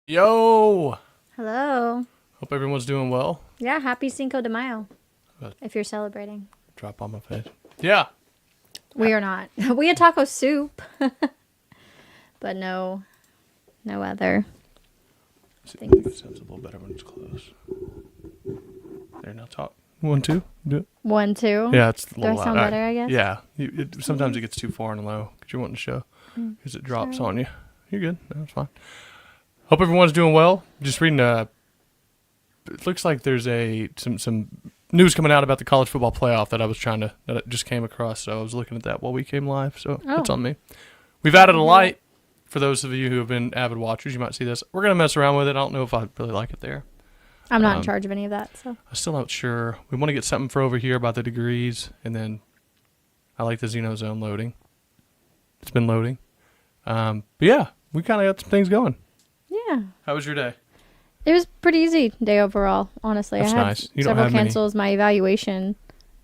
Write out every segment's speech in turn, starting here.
Yo! Hello. Hope everyone's doing well. Yeah, happy Cinco de Mayo. Good. If you're celebrating. Drop on my face. Yeah. We are not. We had taco soup. But no other. I think it sounds a little better when it's close. There, now talk. 1, 2. Do it. 1, 2. Yeah, it's a Do little I sound loud. better, I guess? Yeah. Sometimes it gets too far and low because you're wanting to show. Because it drops on you. You're good. No, it's fine. Hope everyone's doing well. Just reading it looks like there's some news coming out about the college football playoff that I just came across. So I was looking at that while we came live. So that's on me. We've added a light for those of you who have been avid watchers. You might see this. We're going to mess around with it. I don't know if I really like it there. I'm not in charge of any of that, so. I'm still not sure. We want to get something for over here about the degrees. And then I like the Xeno Zone loading. It's been loading. But yeah, we kind of got some things going. Yeah. How was your day? It was pretty easy day overall, honestly. That's I had nice. You don't several have many. cancels. My evaluation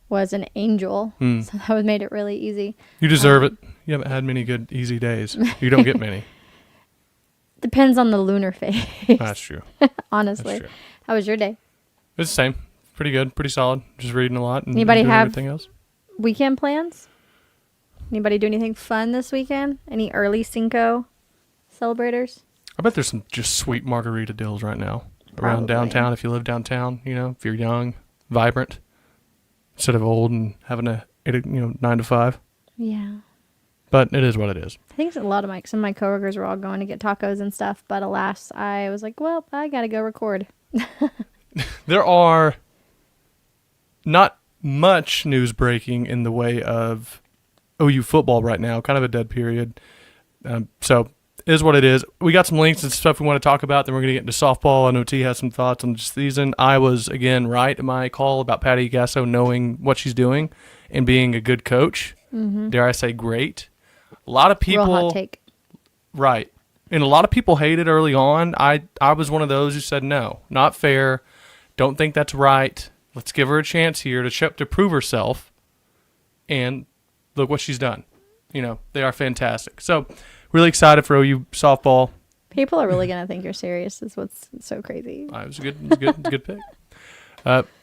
was an angel, so that made it really easy. You deserve it. You haven't had many good, easy days. You don't get many. Depends on the lunar phase. That's true. Honestly. That's true. How was your day? It's the same. Pretty good. Pretty solid. Just reading a lot and Anybody doing have everything else. Weekend plans? Anybody do anything fun this weekend? Any early Cinco celebrators? I bet there's some just sweet margarita deals right now around Probably. downtown. If you live downtown, if you're young, vibrant, instead of old and having a 9 to 5. Yeah. But it is what it is. I think some of my coworkers were all going to get tacos and stuff, but alas, I was like, well, I gotta go record. There are not much news breaking in the way of OU football right now. Kind of a dead period. So it is what it is. We got some links and stuff we want to talk about. Then we're going to get into softball. I know T has some thoughts on the season. I was, again, right in my call about Patty Gasso knowing what she's doing and being a good coach. Mm-hmm. Dare I say great. A lot of people... Real hot take. Right. And a lot of people hated early on. I was one of those who said, no, not fair. Don't think that's right. Let's give her a chance here to prove herself. And look what she's done. They are fantastic. So, really excited for OU softball. People are really going to think you're serious is what's so crazy. It was a good pick.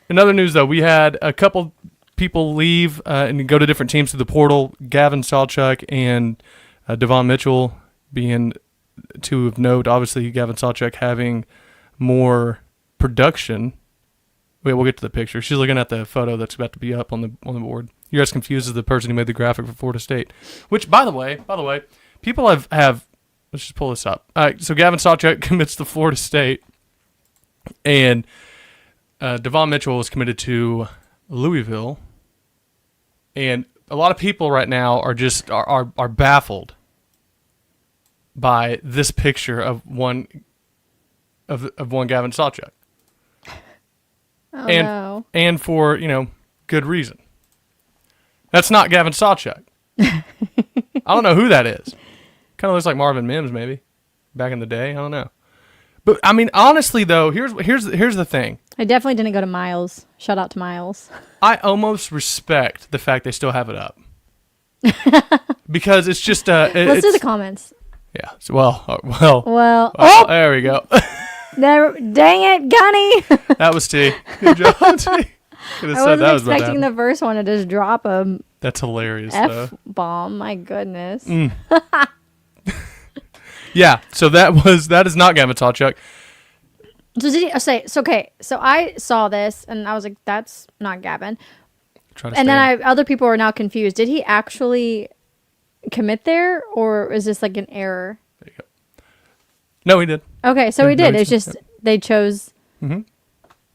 In other news, though, we had a couple people leave and go to different teams through the portal. Gavin Sawchuk and Devon Mitchell being two of note. Obviously, Gavin Sawchuk having more production. Wait, we'll get to the picture. She's looking at the photo that's about to be up on the board. You're as confused as the person who made the graphic for Florida State. Which, by the way, people have let's just pull this up. All right, so Gavin Sawchuk commits to Florida State, and Devon Mitchell is committed to Louisville, and a lot of people right now are just are baffled by this picture of one Gavin Sawchuk. Oh, and no. and for good reason. That's not Gavin Sawchuk. I don't know who that is. Kind of looks like Marvin Mims maybe back in the day. I don't know. But I mean, honestly though, here's the thing. I definitely didn't go to Miles. Shout out to Miles. I almost respect the fact they still have it up because it's just Let's do the comments. Yeah. So, well. Oh, there we go. Dang it, Gunny. That was T. Good job, T. Could have I said that was wasn't expecting the first one to just drop a That's hilarious, though. F-bomb. My goodness. Yeah, so that is not Gavin Sawchuk. So did he say? So okay. So I saw this and I was like, "That's not Gavin." And then other people are now confused. Did he actually commit there, or is this like an error? There you go. No, he did. Okay, so he did. It's just they chose. Mm-hmm.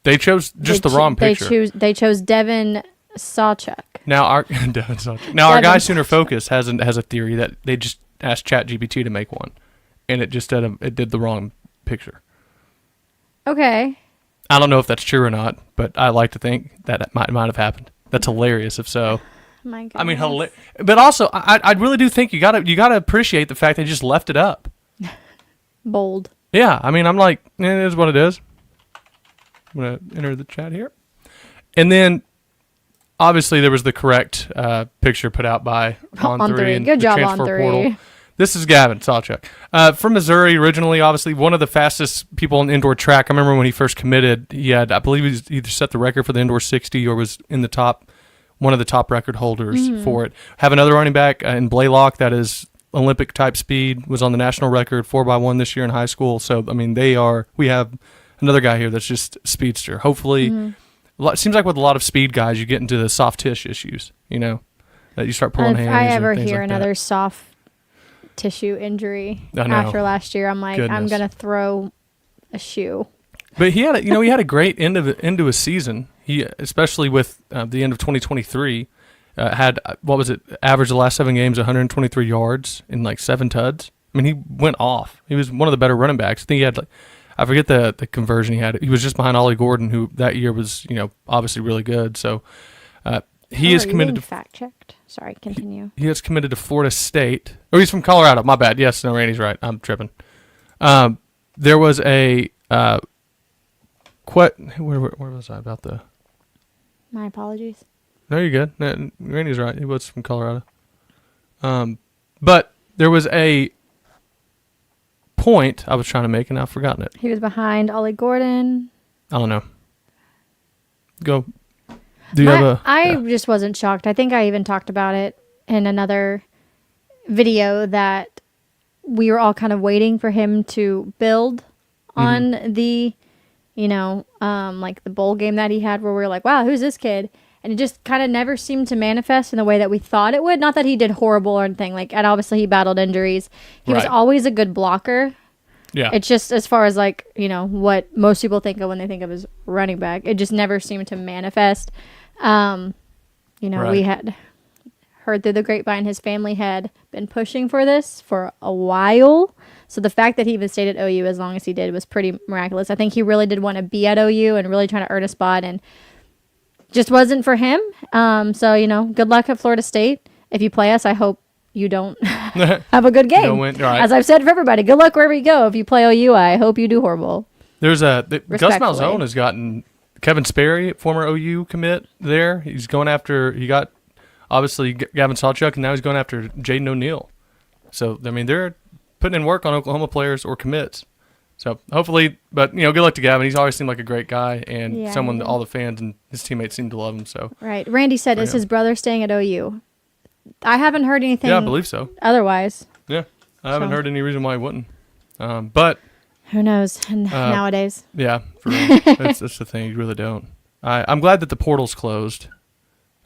They chose just the wrong picture. They chose Devin Sawchuk. Now our our guy Sooner Focus has a theory that they just asked ChatGPT to make one, and it just did the wrong picture. Okay. I don't know if that's true or not, but I like to think that it might have happened. That's hilarious if so. My goodness. I mean, but also I really do think you gotta appreciate the fact they just left it up. Bold. Yeah, I mean, I'm like, it is what it is. I'm gonna enter the chat here, and then obviously there was the correct picture put out by On3 and Good the job, transfer On3. portal. This is Gavin Sawchuk. From Missouri originally, obviously one of the fastest people on indoor track. I remember when he first committed, I believe he either set the record for the indoor 60 or was in the top, one of the top record holders for it. Have another running back in Blaylock that is Olympic type speed, was on the national record 4x1 this year in high school. So, I mean, we have another guy here that's just speedster. Hopefully, it seems like with a lot of speed guys, you get into the soft tissue issues, that you start pulling hammies. If I ever hear like another soft tissue injury after last year, I'm like, I'm going to throw a shoe. But he had a great end to his season. He, especially with the end of 2023, had, averaged the last 7 games, 123 yards and like 7 tuds. I mean, he went off. He was one of the better running backs. I think he had I forget the conversion he had. He was just behind Ollie Gordon, who that year was, obviously really good. So he is committed to fact checked. Sorry, continue. He is committed to Florida State. Oh, he's from Colorado. My bad. Yes, no, Randy's right. I'm tripping. There was a where was I about the? My apologies. No, you're good. No, Randy's right. He was from Colorado. But there was a point I was trying to make, and I've forgotten it. He was behind Ollie Gordon. I don't know. Go. Do you have a? I just wasn't shocked. I think I even talked about it in another video that we were all kind of waiting for him to build on the, like the bowl game that he had, where we were like, wow, who's this kid? And it just kind of never seemed to manifest in the way that we thought it would. Not that he did horrible or anything. And obviously he battled injuries. He was always a good blocker. Yeah. It's just as far as what most people think of when they think of his running back. It just never seemed to manifest. We had heard through the grapevine his family had been pushing for this for a while. So the fact that he even stayed at OU as long as he did was pretty miraculous. I think he really did want to be at OU and really trying to earn a spot, and just wasn't for him. Good luck at Florida State. If you play us, I hope you don't have a good game. Right. As I've said for everybody, good luck wherever you go. If you play OU, I hope you do horrible. Gus Malzone has gotten Kevin Sperry, former OU commit there. He's going after, he got obviously Gavin Sawchuk, and now he's going after Jaden O'Neal. So, I mean, they're putting in work on Oklahoma players or commits. So hopefully, but good luck to Gavin. He's always seemed like a great guy and someone that all the fans and his teammates seem to love him. So right, Randy said, "Is his brother staying at OU?" I haven't heard anything. Yeah, I believe so. Otherwise, yeah, I haven't heard any reason why he wouldn't. But who knows nowadays? Yeah, for real. that's the thing. You really don't. I'm glad that the portal's closed.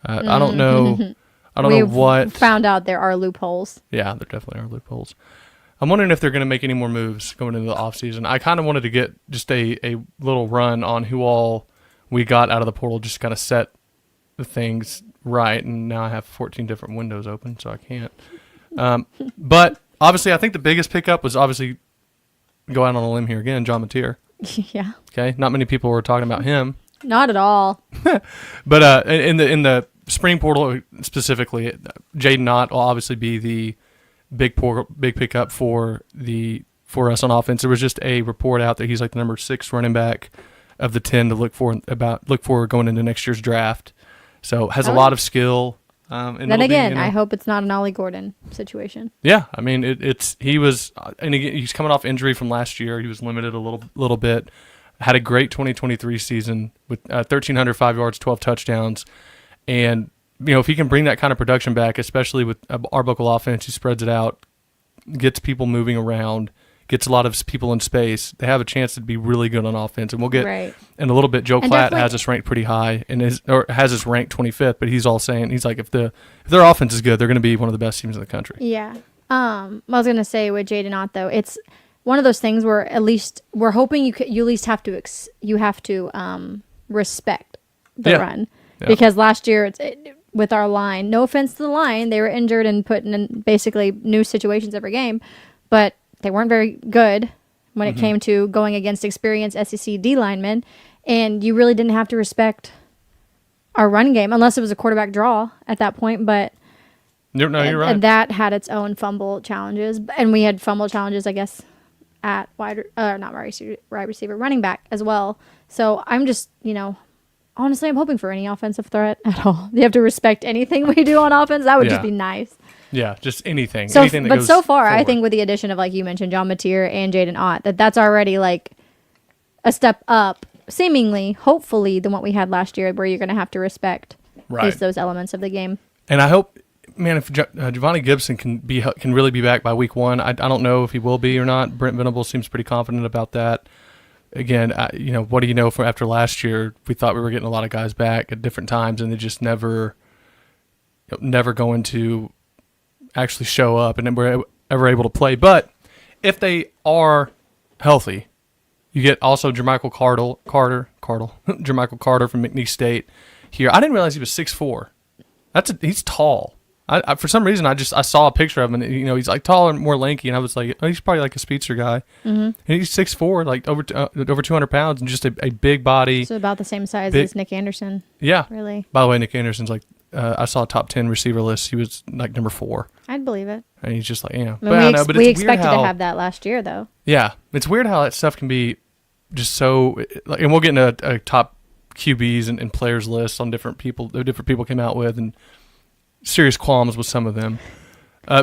I don't know. I don't know what. Found out there are loopholes. Yeah, there definitely are loopholes. I'm wondering if they're going to make any more moves going into the offseason. I kind of wanted to get just a little run on who all we got out of the portal, just kind of set the things right. And now I have 14 different windows open, so I can't. But obviously, I think the biggest pickup was obviously, go out on a limb here again, John Mateer. Yeah. Okay. Not many people were talking about him. Not at all. But in the spring portal specifically, Jaden Knott will obviously be the big pickup for us on offense. There was just a report out that he's like the number 6 running back of the 10 to look for going into next year's draft. So has a lot of skill. Then again, I hope it's not an Ollie Gordon situation. Yeah, I mean he was, and again, he's coming off injury from last year. He was limited a little bit. Had a great 2023 season with 1,305 yards, 12 touchdowns, and if he can bring that kind of production back, especially with Arbuckle offense, he spreads it out, gets people moving around, gets a lot of people in space. They have a chance to be really good on offense, and we'll get in a little bit. Joe Klatt has us ranked pretty high, and has us ranked 25th. But he's like, if their offense is good, they're going to be one of the best teams in the country. Yeah. I was going to say with Jaden Knott though, it's one of those things where at least we're hoping you at least have to respect the run because last year with our line, no offense to the line, they were injured and put in basically new situations every game, but they weren't very good when it came to going against experienced SEC D linemen, and you really didn't have to respect our run game unless it was a quarterback draw at that point. But you're right. And that had its own fumble challenges, and we had fumble challenges, I guess, at wide receiver, running back as well. So I'm just, honestly, I'm hoping for any offensive threat at all. You have to respect anything we do on offense. That would just be nice. Yeah, just anything. So, anything that but goes so far, forward. I think with the addition of, like you mentioned, John Mateer and Jaden Ott, that's already like a step up, seemingly, hopefully, than what we had last year, where you're going to have to respect at least those elements of the game. And I hope, man, if Giovanni Gibson can really be back by week 1, I don't know if he will be or not. Brent Venables seems pretty confident about that. Again, what do you know from after last year? We thought we were getting a lot of guys back at different times, and they just never going to actually show up, and then we're ever able to play. But if they are healthy, you get also Jermichael Carter Jermichael Carter from McNeese State here. I didn't realize he was 6'4". He's tall. I for some reason I saw a picture of him, and he's like taller and more lanky, and I was like, oh, he's probably like a speedster guy. Mm-hmm. And he's 6'4", like over 200 pounds, and just a big body. So about the same size as Nick Anderson. Yeah, really. By the way, Nick Anderson's like I saw a top 10 receiver list. He was like number 4. I'd believe it. And he's just like, I mean, we expected to have that last year, though. Yeah, it's weird how that stuff can be just so. And we'll get into a top QBs and players list on different people came out with, and serious qualms with some of them.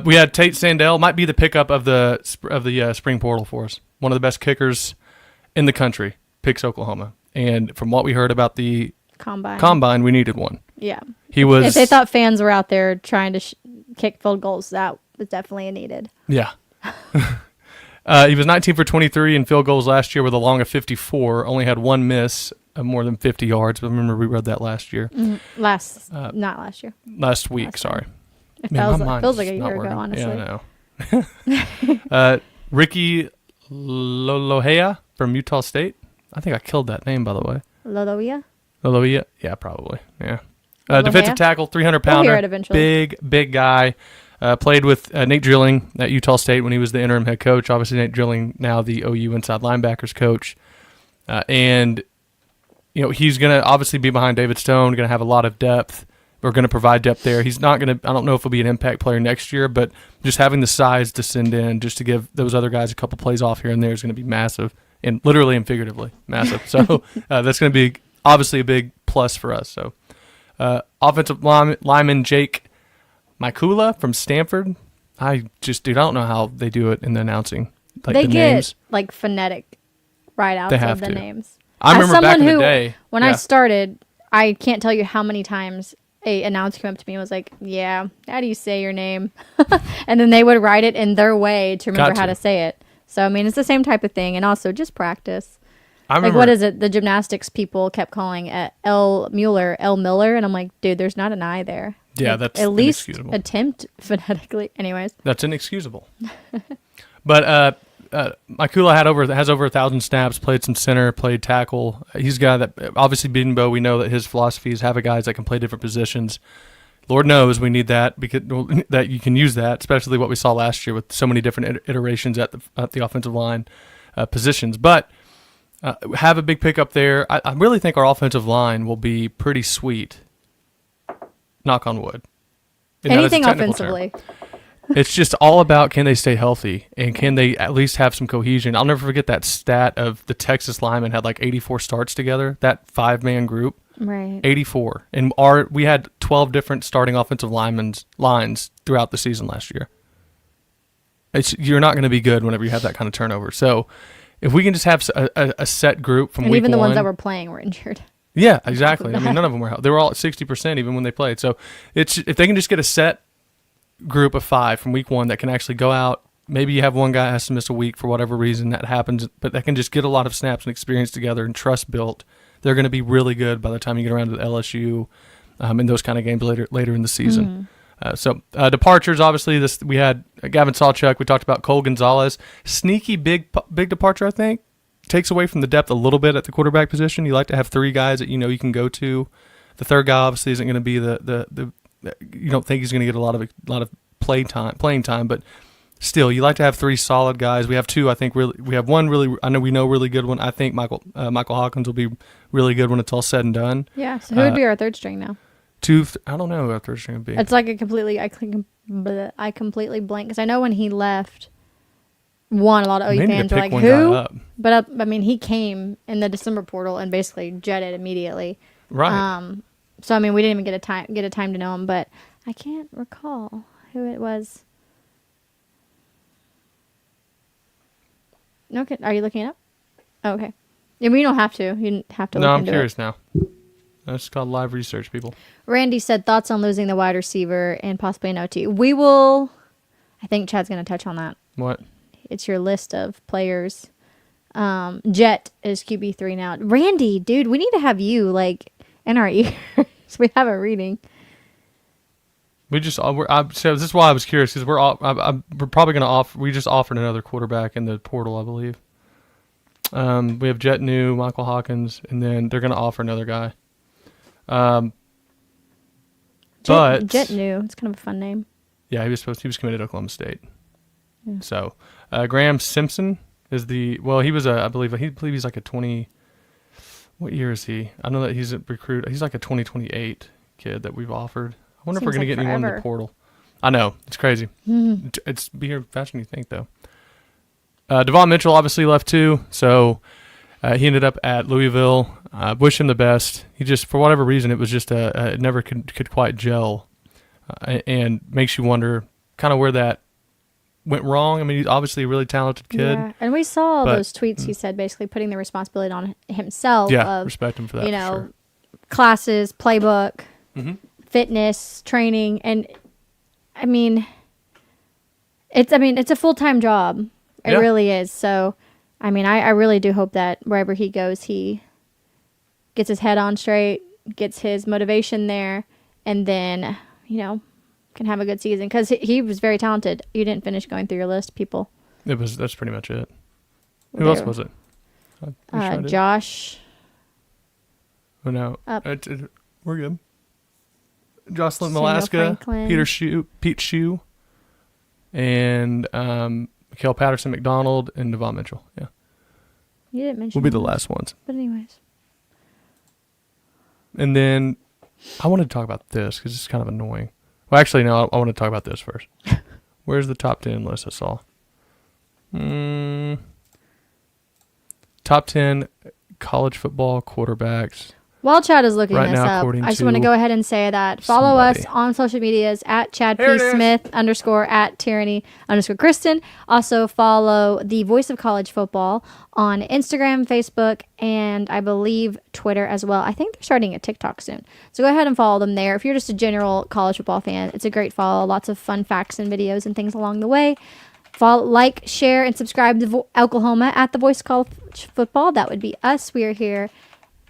We had Tate Sandell, might be the pickup of the spring portal for us. One of the best kickers in the country, picks Oklahoma. And from what we heard about the combine, we needed one. Yeah. He was. If they thought fans were out there trying to kick field goals, that was definitely needed. Yeah. He was 19 for 23 in field goals last year with a long of 54. Only had one miss of more than 50 yards. But remember, we read that last year. Mm-hmm. Not last year. Last week, sorry. It feels like a year ago, honestly. Yeah, I know. Ricky Lolohea from Utah State. I think I killed that name, by the way. Lolohea? Yeah, probably. Yeah. Defensive tackle, 300-pounder. We'll hear it eventually. Big guy. Played with Nate Drilling at Utah State when he was the interim head coach. Obviously, Nate Drilling now the OU inside linebackers coach. And he's going to obviously be behind David Stone, going to have a lot of depth. We're going to provide depth there. He's not going to – I don't know if he'll be an impact player next year, but just having the size to send in just to give those other guys a couple plays off here and there is going to be massive, and literally and figuratively massive. So that's going to be obviously a big plus for us. So offensive lineman Jake Mikula from Stanford. I don't know how they do it in the announcing. Like they the get names. Like phonetic write-outs of the names. I remember back in the day. When I started, I can't tell you how many times a announcer came up to me and was like, yeah, how do you say your name? And then they would write it in their way to remember how to say it. So, I mean, it's the same type of thing. And also just practice. I remember, what is it? The gymnastics people kept calling L. Miller. And I'm like, dude, there's not an I there. Yeah, that's at least attempt phonetically. Anyways. That's inexcusable. But Mikula has over 1,000 snaps, played some center, played tackle. He's a guy that, obviously, Bedenbow, we know that his philosophy is have guys that can play different positions. Lord knows we need that, because that you can use that, especially what we saw last year with so many different iterations at the offensive line positions. But have a big pickup there. I really think our offensive line will be pretty sweet. Knock on wood. Anything offensively. It's just all about, can they stay healthy and can they at least have some cohesion. I'll never forget that stat of the Texas linemen had like 84 starts together, that 5-man group. Right. 84. And we had 12 different starting offensive lines throughout the season last year. You're not going to be good whenever you have that kind of turnover. So if we can just have a set group from week 1. And even the ones that were playing were injured. Yeah, exactly. I mean, none of them were healthy. They were all at 60% even when they played. So if they can just get a set group of 5 from week 1 that can actually go out. Maybe you have one guy has to miss a week for whatever reason that happens, but that can just get a lot of snaps and experience together and trust built. They're going to be really good by the time you get around to the LSU and those kind of games later in the season. Mm-hmm. Departures, obviously, we had Gavin Sawchuk. We talked about Cole Gonzalez. Sneaky big departure, I think. Takes away from the depth a little bit at the quarterback position. You like to have 3 guys that you can go to. The third guy obviously isn't going to be the you don't think he's going to get a lot of playing time, but still, you like to have 3 solid guys. We have 2, I think. We have one really. I know we know really good one. I think Michael Hawkins will be really good when it's all said and done. Yeah. So who would be our third string now? I don't know who our third string would be. It's like I completely blank, because I know when he left, a lot of OU fans were like, who? But I mean, he came in the December portal and basically jetted immediately. Right. So I mean, we didn't even get a time to know him, but I can't recall who it was. Okay, are you looking it up? Oh, okay. Yeah, we don't have to. You didn't have to look No, I'm into curious it. now. That's called live research, people. Randy said thoughts on losing the wide receiver and possibly an OT. We will. I think Chad's going to touch on that. What? It's your list of players. Jet is QB3 now. Randy, dude, we need to have you like in our ears. We have a reading. So this is why I was curious because we're probably going to offer. We just offered another quarterback in the portal, I believe. We have Jet New, Michael Hawkins, and then they're going to offer another guy. Jet New. It's kind of a fun name. Yeah, he was committed to Oklahoma State. Yeah. So Graham Simpson is I believe he's like a 20. What year is he? I know that he's a recruit. He's like a 2028 kid that we've offered. I wonder if we're going to get anyone in the portal. I know. It's crazy. It's be here faster than you think, though. Devon Mitchell obviously left too, so he ended up at Louisville. Wish him the best. He just, for whatever reason, it was just it never could quite gel, and makes you wonder kind of where that went wrong. I mean, he's obviously a really talented kid. Yeah, and we saw those tweets he said basically putting the responsibility on himself. Yeah, respect him for that. Sure. Classes, playbook. Fitness training, and I mean it's a full-time job. It really is. So I mean I really do hope that wherever he goes he gets his head on straight, gets his motivation there, and then can have a good season because he was very talented. You didn't finish going through your list, people. That's pretty much it. Who else was it? Josh. Oh no, we're good. Jocelyn Malaska, Pete Shue, and Mikael Patterson McDonald and Devon Mitchell. Yeah, you didn't mention. We'll be the last ones. But anyways, and then I wanted to talk about this because it's kind of annoying. Well, actually, no, I want to talk about this first. Where's the top 10 list I saw? Top 10 college football quarterbacks. While Chad is looking this up, I just want to go ahead and say that follow us on social medias at Chad P. Smith _ at Tyranny _ Kristen. Also follow the Voice of College Football on Instagram, Facebook, and I believe Twitter as well. I think they're starting a TikTok soon. So go ahead and follow them there. If you're just a general college football fan, it's a great follow. Lots of fun facts and videos and things along the way. Follow, like, share, and subscribe to Oklahoma at the Voice of College Football. That would be us. We are here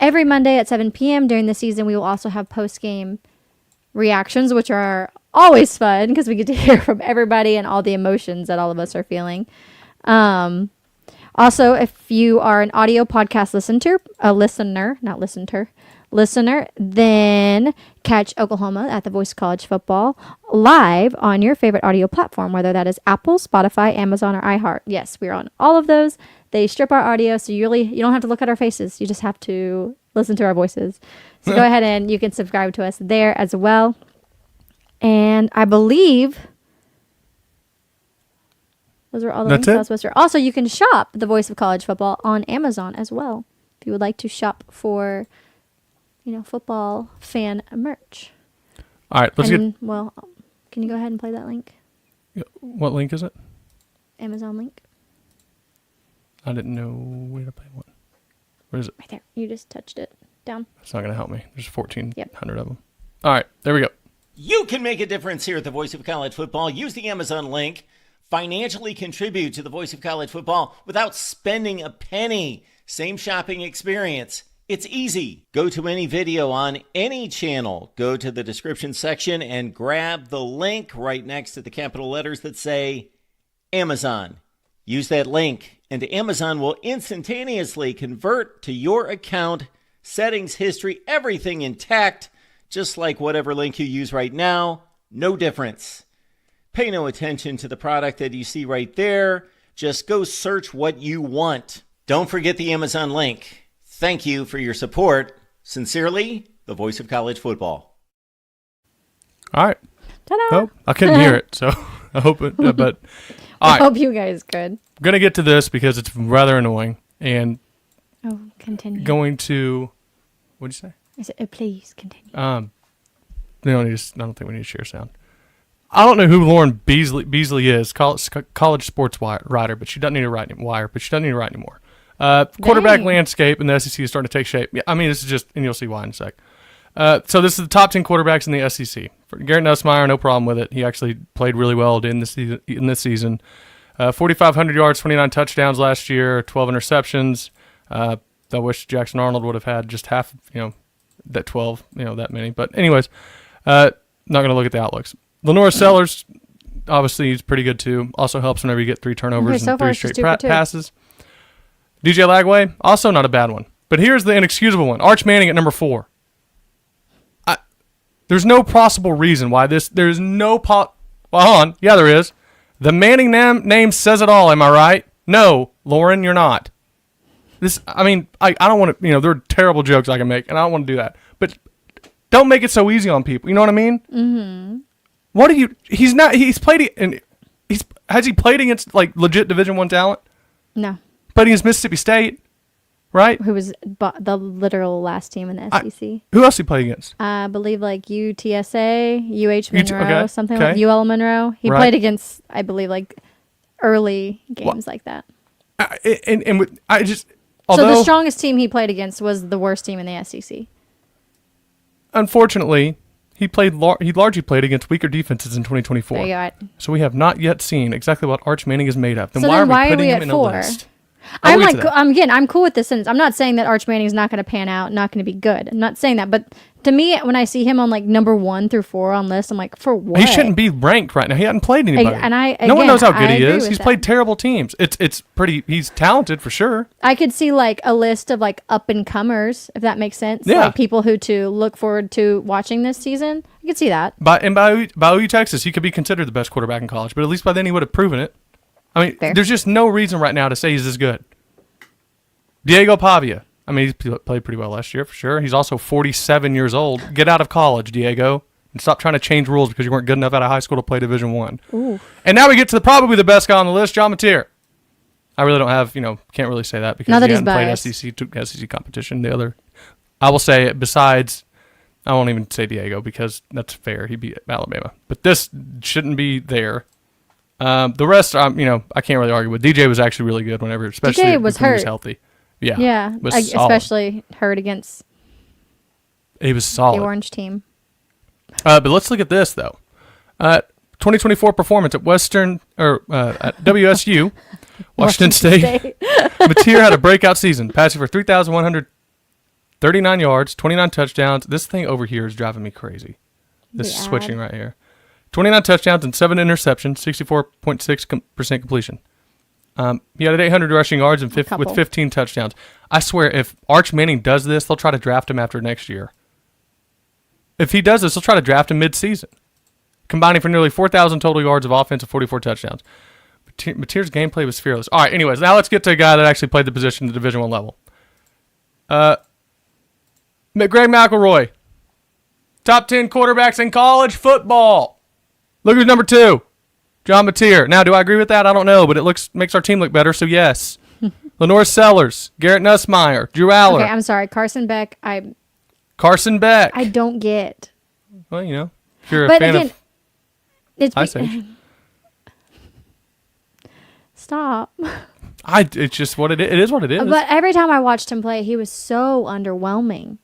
every Monday at 7 p.m. During the season, we will also have post-game reactions, which are always fun because we get to hear from everybody and all the emotions that all of us are feeling. Also, if you are an audio podcast listener, then catch Oklahoma at the Voice of College Football live on your favorite audio platform, whether that is Apple, Spotify, Amazon, or iHeart. Yes, we're on all of those. They strip our audio, so you don't have to look at our faces. You just have to listen to our voices. So go ahead and you can subscribe to us there as well. And I believe those are all the links I was supposed to. Also, you can shop The Voice of College Football on Amazon as well if you would like to shop for, football fan merch. All right, Well, can you go ahead and play that link? What link is it? Amazon link. I didn't know where to play one. Where is it? Right there. You just touched it. Down. That's not going to help me. There's 1,400 of them. All right, there we go. You can make a difference here at the Voice of College Football. Use the Amazon link. Financially contribute to the Voice of College Football without spending a penny. Same shopping experience. It's easy. Go to any video on any channel. Go to the description section and grab the link right next to the capital letters that say Amazon. Use that link, and Amazon will instantaneously convert to your account, settings, history, everything intact, just like whatever link you use right now. No difference. Pay no attention to the product that you see right there. Just go search what you want. Don't forget the Amazon link. Thank you for your support. Sincerely, the Voice of College Football. All right. Ta-da! Oh, I couldn't hear it, so I hope it, but I hope you guys could. I'm going to get to this because it's rather annoying. And continue. Going to, what'd you say? I said, please continue. I don't think we need to share sound. I don't know who Lauren Beasley is, college sports writer, but she doesn't need to write anymore. Quarterback landscape in the SEC is starting to take shape. Yeah, I mean, this is just, and you'll see why in a sec. So this is the top 10 quarterbacks in the SEC. For Garrett Nussmeier, no problem with it. He actually played really well in this season. 4,500 yards, 29 touchdowns last year, 12 interceptions. I wish Jackson Arnold would have had just half, that 12, that many. But anyways, not going to look at the outlooks. Lenora Sellers, obviously, he's pretty good too. Also helps whenever you get 3 turnovers and 3 straight passes. DJ Lagway, also not a bad one. But here's the inexcusable one. Arch Manning at number 4. There's no possible reason why there's no well, hold on. Yeah, there is. The Manning name says it all, am I right? No, Lauren, you're not. I don't want to, there are terrible jokes I can make, and I don't want to do that. But don't make it so easy on people. You know what I mean? Mm-hmm. Has he played against, like, legit Division I talent? No. Played against Mississippi State, right? Who was the literal last team in the SEC. Who else he played against? I believe, like, UTSA, UH Monroe, something like UL Monroe. He played against, I believe, like, early games like that. So the strongest team he played against was the worst team in the SEC. Unfortunately, he largely played against weaker defenses in 2024. There you go. So we have not yet seen exactly what Arch Manning is made of. Then so why then are we putting him in 4? a list? I'm cool with this sentence. I'm not saying that Arch Manning is not going to pan out, not going to be good. I'm not saying that, but to me, when I see him on like number 1 through 4 on lists, I'm like, for what? He shouldn't be ranked right now. He hasn't played anybody. No one knows how good he is. He's played terrible teams. He's talented for sure. I could see like a list of like up and comers, if that makes sense. Yeah. Like people who to look forward to watching this season. I could see that. By OU, Texas, he could be considered the best quarterback in college, but at least by then he would have proven it. I mean, There's just no reason right now to say he's this good. Diego Pavia. I mean, he played pretty well last year for sure. He's also 47 years old. Get out of college, Diego, and stop trying to change rules because you weren't good enough out of high school to play Division I. Ooh. And now we get to probably the best guy on the list, John Mateer. I really don't have, can't really say that because he hasn't played SEC competition. I will say it besides, I won't even say Diego because that's fair. He beat Alabama. But this shouldn't be there. The rest, I can't really argue with. DJ was actually really good especially DJ was hurt. He was healthy. Yeah, especially hurt against he was solid. The orange team. But let's look at this though. 2024 performance at at WSU, Washington State. Mateer had a breakout season, passing for 3,139 yards, 29 touchdowns. This thing over here is driving me crazy. This is switching right here. 29 touchdowns and 7 interceptions, 64.6% completion. He had 800 rushing yards and with 15 touchdowns. I swear, if Arch Manning does this, they'll try to draft him after next year. If he does this, they'll try to draft him mid-season, combining for nearly 4,000 total yards of offense and 44 touchdowns. Mateer's gameplay was fearless. All right, anyways, now let's get to a guy that actually played the position at the Division I level. Greg McElroy, top 10 quarterbacks in college football. Look who's number 2. John Mateer. Now, do I agree with that? I don't know, but it makes our team look better, so yes. Lenore Sellers, Garrett Nussmeier, Drew Aller. Okay, I'm sorry. Carson Beck, Carson Beck. I don't get. Well, if you're a fan of Ice Age. Stop. It's just what it is. It is what it is. But every time I watched him play, he was so underwhelming.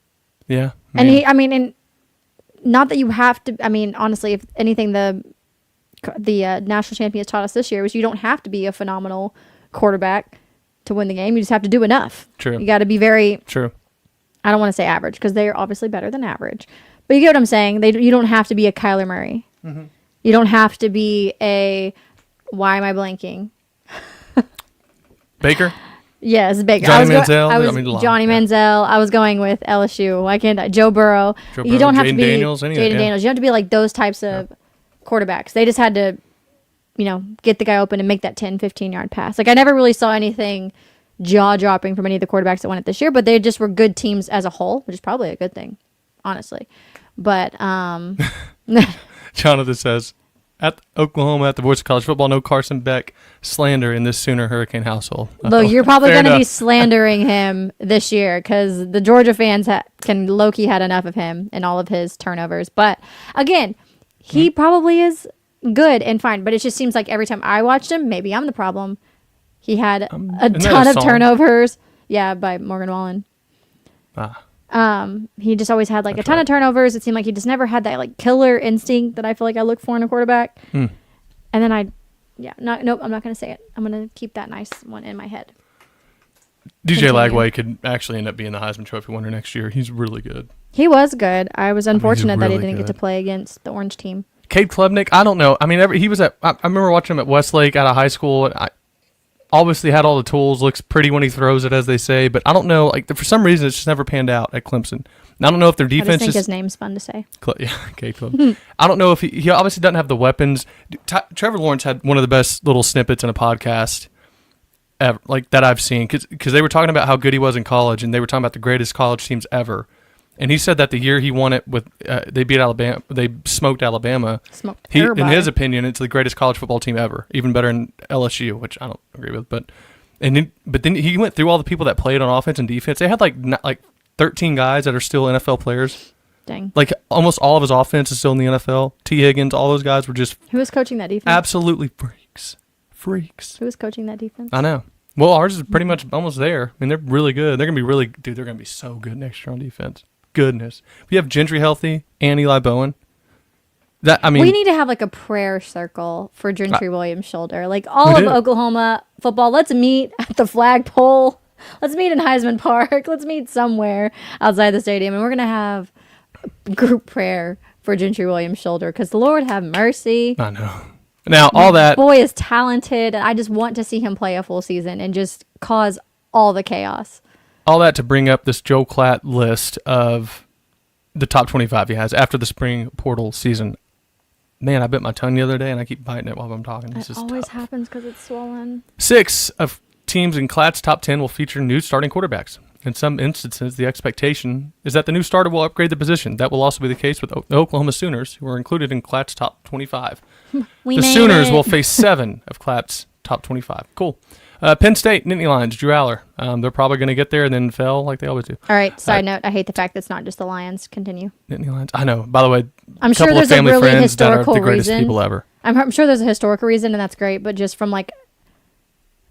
Yeah. Man. And not that you have to, honestly, if anything, the national champion has taught us this year was you don't have to be a phenomenal quarterback to win the game. You just have to do enough. True. You got to be very true. I don't want to say average because they are obviously better than average, but you get what I'm saying. You don't have to be a Kyler Murray. Mm-hmm. You don't have to be a. Why am I blanking? Baker. Yes, Baker. Johnny Manziel. Johnny Manziel. I was going with LSU. Why can't I? Joe Burrow. You don't have to be Daniels. Jaden Daniels. You have to be like those types of quarterbacks. They just had to, get the guy open and make that 10, 15-yard pass. Like, I never really saw anything jaw-dropping from any of the quarterbacks that won it this year, but they just were good teams as a whole, which is probably a good thing, honestly. But, Jonathan says, at Oklahoma, at the Voice of College Football, no Carson Beck slander in this Sooner Hurricane household. Look, you're probably going to be slandering him this year because the Georgia fans low-key had enough of him and all of his turnovers. But, again, he probably is good and fine, but it just seems like every time I watched him, maybe I'm the problem. He had a ton of turnovers. Yeah, by Morgan Wallen. He just always had like a ton of turnovers. It seemed like he just never had that like killer instinct that I feel like I look for in a quarterback. And then I'm not going to say it. I'm going to keep that nice one in my head. DJ Lagway could actually end up being the Heisman Trophy winner next year. He's really good. He was good. I was unfortunate that he didn't get to play against the Orange team. Cade Klubnik, I don't know. I mean, he was I remember watching him at Westlake out of high school. And I obviously had all the tools. Looks pretty when he throws it, as they say. But I don't know. Like for some reason, it's just never panned out at Clemson. And I don't know if their defense. I just think his name's fun to say. Cade Klubnik. I don't know if he obviously doesn't have the weapons. Trevor Lawrence had one of the best little snippets in a podcast ever, like that I've seen, because they were talking about how good he was in college, and they were talking about the greatest college teams ever. And he said that the year he won it with, they beat Alabama, they smoked Alabama. In his opinion, it's the greatest college football team ever, even better than LSU, which I don't agree with. But then he went through all the people that played on offense and defense. They had like 13 guys that are still NFL players. Dang. Like almost all of his offense is still in the NFL. T. Higgins, all those guys were just. Who was coaching that defense? Absolutely freaks. Who was coaching that defense? I know. Well, ours is pretty much almost there. I mean, they're really good. They're gonna be so good next year on defense. Goodness. We have Gentry healthy and Eli Bowen. We need to have like a prayer circle for Gentry Williams' shoulder. Like all of Oklahoma football, let's meet at the flagpole. Let's meet in Heisman Park. Let's meet somewhere outside the stadium, and we're gonna have group prayer for Gentry Williams' shoulder, because the Lord have mercy. I know. Now, all that boy is talented, and I just want to see him play a full season and just cause all the chaos. All that to bring up this Joe Klatt list of the top 25 he has after the spring portal season. Man, I bit my tongue the other day, and I keep biting it while I'm talking. This is always happens because it's swollen. 6 of teams in Klatt's top 10 will feature new starting quarterbacks. In some instances, the expectation is that the new starter will upgrade the position. That will also be the case with the Oklahoma Sooners, who are included in Klatt's top 25. The Sooners will face 7 of Klatt's top 25. Cool. Penn State, Nittany Lions, Drew Aller. They're probably going to get there and then fell like they always do. All right, side note, I hate the fact that it's not just the Lions. Continue. Nittany Lions. I know. By the way, I'm sure there's a really historical the greatest reason. People ever. I'm sure there's a historical reason, and that's great, but just from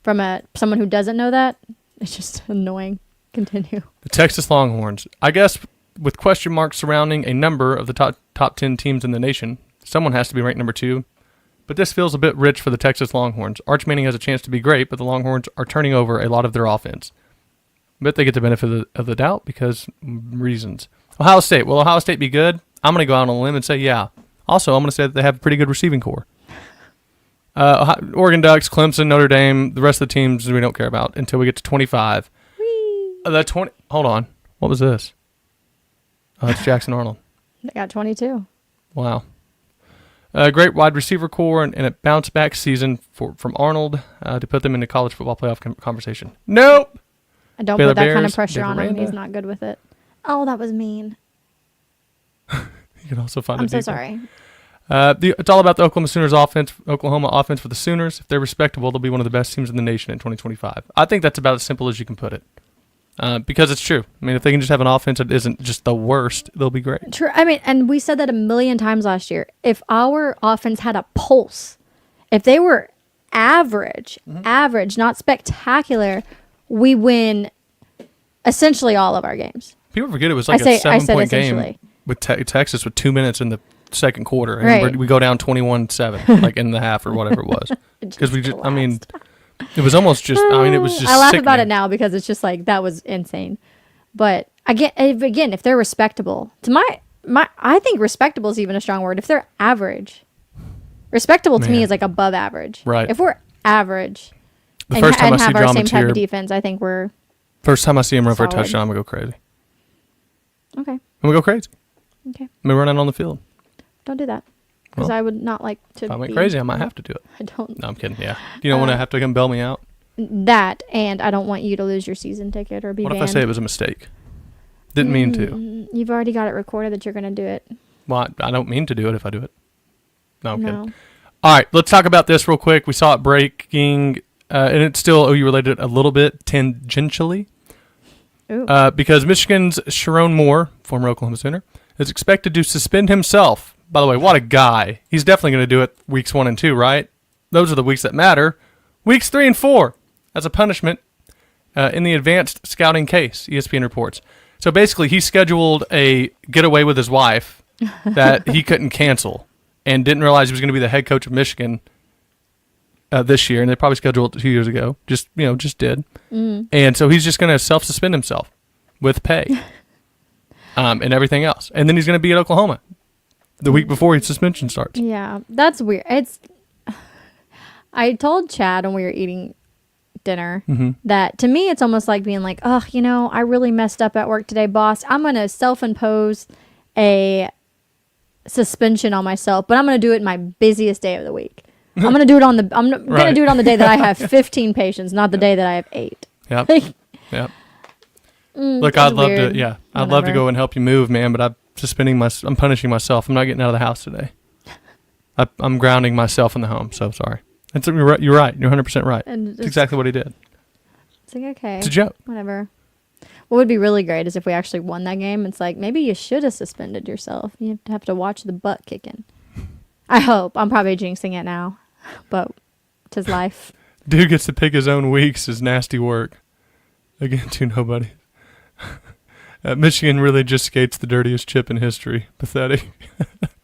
someone who doesn't know that, it's just annoying. Continue. The Texas Longhorns. I guess with question marks surrounding a number of the top 10 teams in the nation, someone has to be ranked number 2. But this feels a bit rich for the Texas Longhorns. Arch Manning has a chance to be great, but the Longhorns are turning over a lot of their offense. But they get the benefit of the doubt because reasons. Ohio State. Will Ohio State be good? I'm going to go out on a limb and say yeah. Also, I'm going to say that they have a pretty good receiving core. Oregon Ducks, Clemson, Notre Dame, the rest of the teams we don't care about until we get to 25. Hold on. What was this? Oh, it's Jackson Arnold. They got 22. Wow. A great wide receiver core and a bounce back season from Arnold to put them in the college football playoff conversation. Nope. I don't put that kind of pressure on him. He's not good with it. Oh, that was mean. You can also find. I'm so sorry. It's all about the Oklahoma Sooners offense, Oklahoma offense for the Sooners. If they're respectable, they'll be one of the best teams in the nation in 2025. I think that's about as simple as you can put it. Because it's true. I mean, if they can just have an offense that isn't just the worst, they'll be great. True. I mean, and we said that a million times last year. If our offense had a pulse, if they were average, not spectacular, we win essentially all of our games. People forget it was like a 7-point game with Texas with 2 minutes in the second quarter. And right. we go down 21-7, like in the half or whatever it was. Because it was almost just, it was just I laugh sickening. about it now because it's just like, that was insane. But again, if they're respectable, I think respectable is even a strong word. If they're average, respectable to me is like above average. Right. If we're average and have our same type of defense, I think we're first time I see him run for a solid. touchdown, I'm going to go crazy. Okay. I'm going to go crazy. Okay. I'm going to run out on the field. Don't do that. Because I would not like to. If I went crazy, I might have to do it. I don't. No, I'm kidding. Yeah. You don't want to have to come bail me out? That, and I don't want you to lose your season ticket or be banned. What if I say it was a mistake? Didn't mean to. You've already got it recorded that you're going to do it. Well, I don't mean to do it if I do it. No, I'm kidding. All right, let's talk about this real quick. We saw it breaking, and it's still OU related a little bit tangentially. Because Michigan's Sharon Moore, former Oklahoma Sooner, is expected to suspend himself by the way, what a guy. He's definitely going to do it weeks 1 and 2, right? Those are the weeks that matter. Weeks 3 and 4 as a punishment in the advanced scouting case, ESPN reports. So basically, he scheduled a getaway with his wife that he couldn't cancel and didn't realize he was going to be the head coach of Michigan this year, and they probably scheduled it 2 years ago. Just did. And so he's just going to self-suspend himself with pay and everything else. And then he's going to be at Oklahoma the week before his suspension starts. Yeah, that's weird. I told Chad when we were eating dinner that to me it's almost like being like, oh, I really messed up at work today, boss. I'm going to self-impose a suspension on myself, but I'm going to do it my busiest day of the week. I'm going to do it on the day that I have 15 patients, not the day that I have 8. Yep. Yep. Look, I'd love to. Yeah, I'd love to go and help you move, man. But I'm punishing myself. I'm not getting out of the house today. I'm grounding myself in the home. So sorry. You're right. You're 100% right. It's exactly what he did. It's like, okay, it's a joke. Whatever. What would be really great is if we actually won that game. It's like maybe you should have suspended yourself. You have to watch the butt kicking. I hope. I'm probably jinxing it now, but it's his life. Dude gets to pick his own weeks. Is nasty work. Again, to nobody. Michigan really just skates the dirtiest chip in history. Pathetic.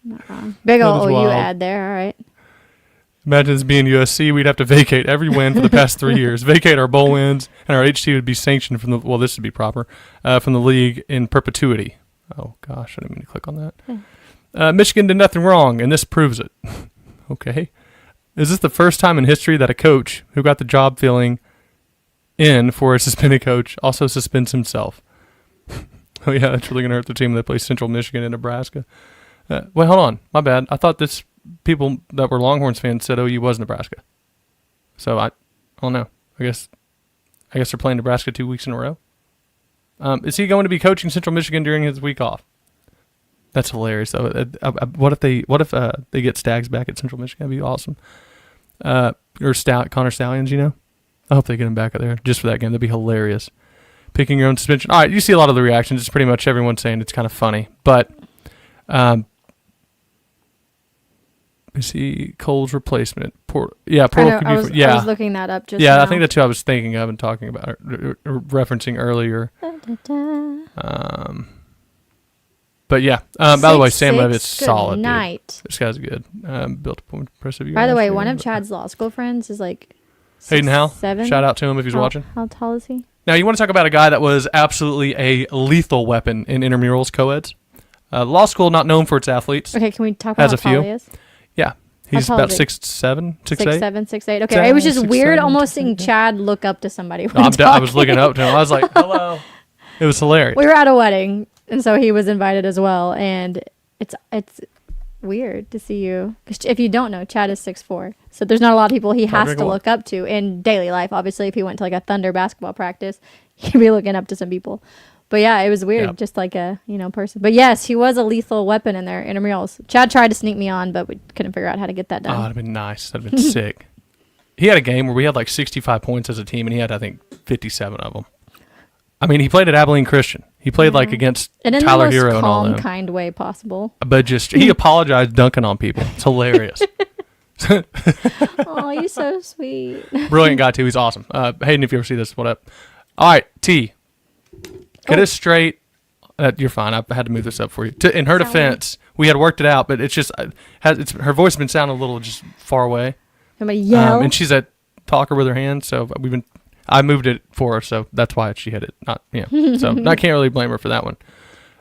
Not wrong. Big old OU ad there. All right. Imagine this being USC. We'd have to vacate every win for the past 3 years. Vacate our bowl wins, and our HT would be sanctioned from this would be proper, from the league in perpetuity. Oh, gosh. I didn't mean to click on that. Michigan did nothing wrong, and this proves it. Okay. Is this the first time in history that a coach who got the job filling in for a suspended coach also suspends himself? Oh, yeah, that's really going to hurt the team that plays Central Michigan and Nebraska. Wait, hold on. My bad. I thought people that were Longhorns fans said OU was Nebraska. So I don't know. I guess they're playing Nebraska 2 weeks in a row. Is he going to be coaching Central Michigan during his week off? That's hilarious, though. What if they get Stags back at Central Michigan? That'd be awesome. Or Connor Stallions, I hope they get him back out there just for that game. That'd be hilarious. Picking your own suspension. All right, you see a lot of the reactions. It's pretty much everyone saying it's kind of funny. But you see Cole's replacement. Portal I was looking that up just now. I think that's who I was thinking of and talking about or referencing earlier. But yeah, by the way, Sam Levitt's solid. Night. This guy's good. Built up impressive. By the way, one of Chad's law school friends is like Hayden Howell. 7. Shout out to him if he's watching. How tall is he? Now, you want to talk about a guy that was absolutely a lethal weapon in intramurals co-eds. Law school not known for its athletes. Okay, can we talk about how tall he is? Yeah. He's about 6'7", 6'8". 6'7", 6'8". Okay, it was just weird almost seeing Chad look up to somebody when I was looking up to him. I was like, hello. It was hilarious. We were at a wedding, and so he was invited as well, and it's weird to see you. Because if you don't know, Chad is 6'4", so there's not a lot of people he has to look up to in daily life. Obviously, if he went to like a Thunder basketball practice, he'd be looking up to some people. But yeah, it was weird, just like a person. But yes, he was a lethal weapon in their intramurals. Chad tried to sneak me on, but we couldn't figure out how to get that done. Oh, that'd have been nice. That'd have been sick. He had a game where we had like 65 points as a team, and he had, I think, 57 of them. I mean, he played at Abilene Christian. He played like against Tyler Hero and all them. In the most calm, kind way possible. But he apologized dunking on people. It's hilarious. Oh, you're so sweet. Brilliant guy, too. He's awesome. Hayden, if you ever see this, what up? All right, T. Get us straight. You're fine. I had to move this up for you. In her defense, we had worked it out, but it's just her voice has been sounding a little just far away. Somebody yell. And she's a talker with her hands, so I moved it for her, so that's why she hit it. So I can't really blame her for that one.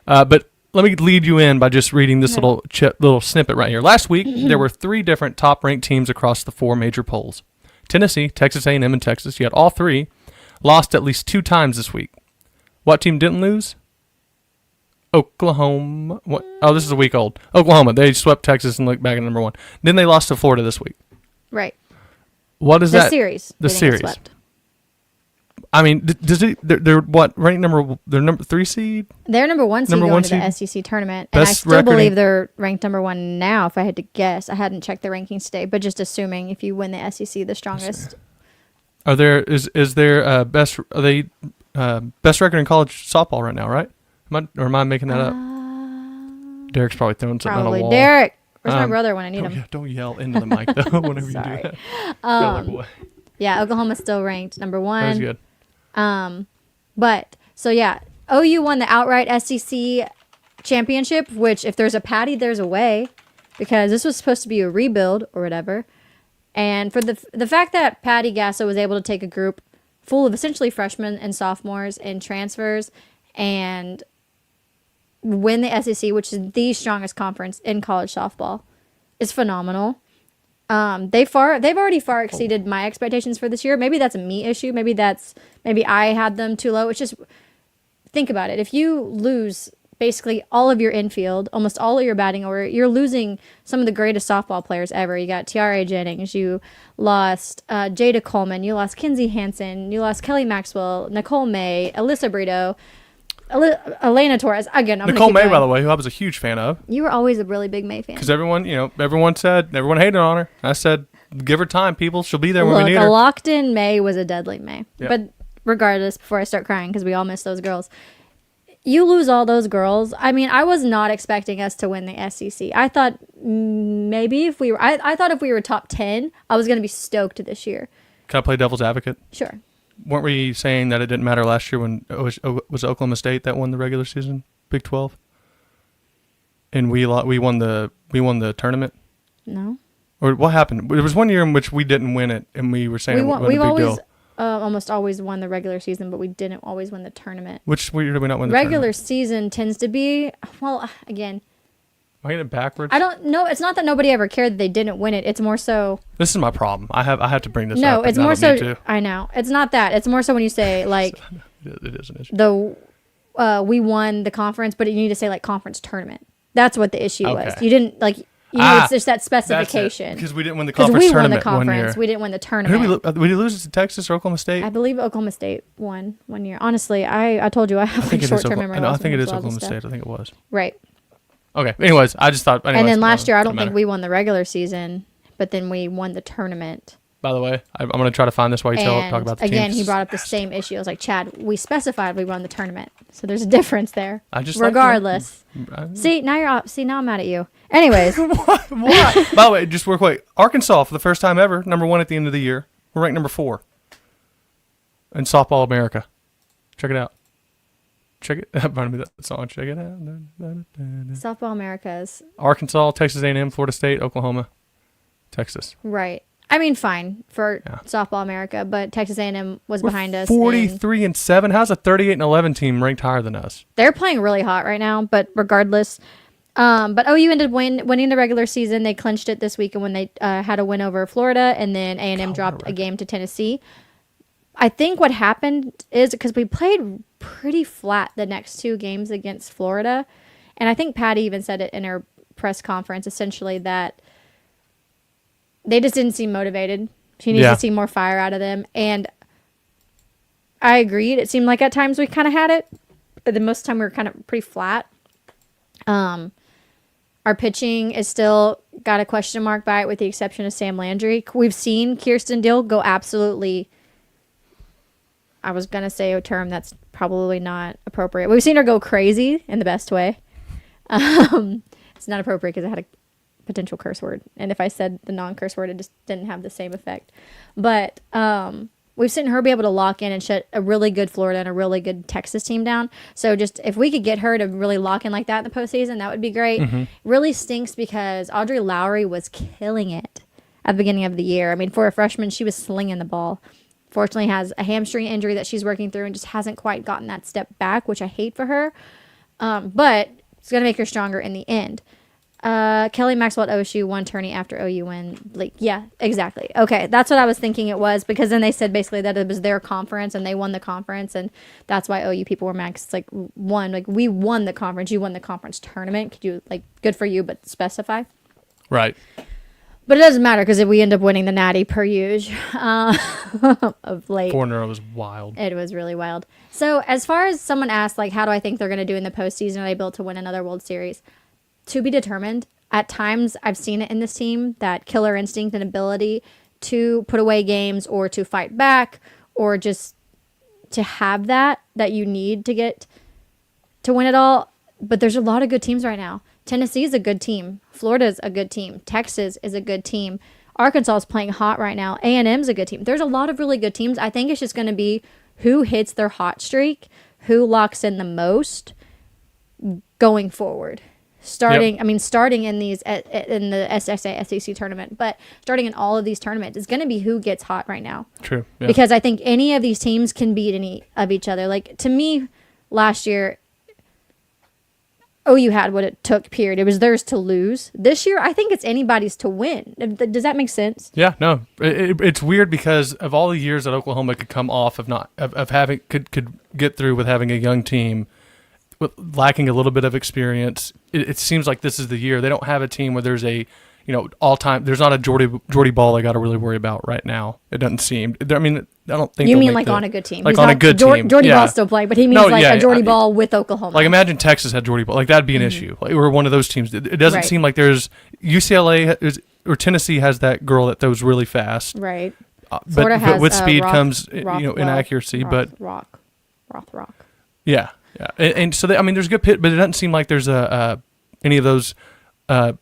But let me lead you in by just reading this little snippet right here. Last week, there were 3 different top-ranked teams across the 4 major polls. Tennessee, Texas A&M, and Texas. You had all 3 lost at least 2 times this week. What team didn't lose? Oklahoma. What? Oh, this is a week old. Oklahoma. They swept Texas and looked back at number 1. Then they lost to Florida this week. Right. What is that? The series. Swept. I mean, they're what ranked they're number 3 seed? They're number 1 seed going to the SEC tournament. And I still believe they're ranked number 1 now, if I had to guess. I hadn't checked the rankings today, but just assuming if you win the SEC, the strongest. Are there best record in college softball right now, right? Am I making that up? Derek's probably throwing something on a Probably wall. Derek. Where's my brother when I need him? Don't yell into the mic though. Whenever you do Sorry. that. Go boy. Yeah, Oklahoma's still ranked number 1. That was good. But so yeah, OU won the outright SEC championship. Which, if there's a Patty, there's a way, because this was supposed to be a rebuild or whatever. And for the fact that Patty Gasso was able to take a group full of essentially freshmen and sophomores and transfers and win the SEC, which is the strongest conference in college softball, is phenomenal. They've already far exceeded my expectations for this year. Maybe that's a me issue. Maybe I had them too low. It's just, think about it. If you lose basically all of your infield, almost all of your batting order, you're losing some of the greatest softball players ever. You got Tiara Jennings, you lost Jada Coleman, you lost Kinsey Hansen, you lost Kelly Maxwell, Nicole May, Alyssa Brito, Elena Torres. Again, Nicole May, by the way, who I was a huge fan of. You were always a really big May fan. Because everyone hated on her. I said, give her time, people. She'll be there when we need her. A locked-in May was a deadly May. Yep. But regardless, before I start crying, because we all miss those girls, you lose all those girls. I mean, I was not expecting us to win the SEC. I thought maybe if we were, I thought if we were top 10, I was going to be stoked this year. Can I play devil's advocate? Sure. Weren't we saying that it didn't matter last year when it was Oklahoma State that won the regular season, Big 12, and we won the tournament? No. Or what happened? There was one year in which we didn't win it, and we were saying it wasn't a big deal. Almost always won the regular season, but we didn't always win the tournament. Which year did we not win the regular tournament? season tends to be, well, again, Am I getting it backwards? I don't know. It's not that nobody ever cared that they didn't win it. It's more so. This is my problem. I have to bring this up. No, it's more so. To. I know. It's not that. It's more so when you say like it is an issue. We won the conference, but you need to say like conference tournament. That's what the issue was. Okay. You didn't like. It's just that specification. Because we didn't win the conference tournament one year. We didn't win the tournament. Who did we lose to Texas or Oklahoma State? I believe Oklahoma State won one year. Honestly, I told you I have like short-term memory loss. I think it is Oklahoma State. I think it was. Right. Okay. Anyways, I just thought. And then last year, I don't think we won the regular season, but then we won the tournament. By the way, I'm going to try to find this while you talk about the again, teams. he brought up the same issue. I was like, Chad, we specified we won the tournament, so there's a difference there. I just regardless. See, now you're off. See, now I'm mad at you. Anyways, what? By the way, just real quick, Arkansas for the first time ever, #1 at the end of the year. We're ranked #4 in Softball America. Check it out. Check it. Remind me that song. Check it out. Softball Americas. Arkansas, Texas A&M, Florida State, Oklahoma, Texas. Right. I mean, fine for Softball America, but Texas A&M was behind us. 43-7. How's a 38-11 team ranked higher than us? They're playing really hot right now, but regardless. But OU ended winning the regular season. They clinched it this weekend when they had a win over Florida, and then A&M dropped a game to Tennessee. I think what happened is because we played pretty flat the next 2 games against Florida, and I think Patty even said it in her press conference, essentially, that they just didn't seem motivated. She needs to see more fire out of them, and I agreed. It seemed like at times we kind of had it, but the most of the time we were kind of pretty flat. Our pitching is still got a question mark by it, with the exception of Sam Landry. We've seen Kirsten Dill go absolutely. I was going to say a term that's probably not appropriate. We've seen her go crazy in the best way. It's not appropriate because I had a potential curse word. And if I said the non-curse word, it just didn't have the same effect. But we've seen her be able to lock in and shut a really good Florida and a really good Texas team down. So just if we could get her to really lock in like that in the postseason, that would be great. Mm-hmm. Really stinks because Audrey Lowry was killing it at the beginning of the year. I mean, for a freshman, she was slinging the ball. Fortunately, has a hamstring injury that she's working through and just hasn't quite gotten that step back, which I hate for her. But it's going to make her stronger in the end. Kelly Maxwell at OSU won tourney after OU win. Like, yeah, exactly. Okay, that's what I was thinking it was, because then they said basically that it was their conference and they won the conference, and that's why OU people were mad, 'cause it's like, we won the conference, you won the conference tournament. Could you, like, good for you, but specify? Right. But it doesn't matter, because if we end up winning the Natty per usual of late. 4 in a row was wild. It was really wild. So as far as someone asked, like, how do I think they're going to do in the postseason? Are they built to win another World Series? To be determined. At times, I've seen it in this team, that killer instinct and ability to put away games or to fight back or just to have that you need to get to win it all. But there's a lot of good teams right now. Tennessee is a good team. Florida is a good team. Texas is a good team. Arkansas is playing hot right now. A&M's a good team. There's a lot of really good teams. I think it's just going to be who hits their hot streak, who locks in the most going forward. Starting in these in the SEC tournament, but starting in all of these tournaments, it's going to be who gets hot right now. True. Yeah. Because I think any of these teams can beat any of each other. Like, to me, last year, OU had what it took, period. It was theirs to lose. This year, I think it's anybody's to win. Does that make sense? Yeah, no. It's weird because of all the years that Oklahoma could come off of having could get through with having a young team, lacking a little bit of experience. It seems like this is the year. They don't have a team where there's a, all-time. There's not a Jordy Ball I got to really worry about right now. It doesn't seem. I mean, I don't think. You mean like on a good team? Like on a good team. Jordy Ball's still playing, but he means a Jordy Ball with Oklahoma. Like, imagine Texas had Jordy Ball. Like, that'd be an issue. Like, we're one of those teams. It doesn't seem like there's UCLA or Tennessee has that girl that throws really fast. Right. But with speed comes inaccuracy. Roth. Yeah. Yeah, and so there's a good pit, but it doesn't seem like there's any of those. I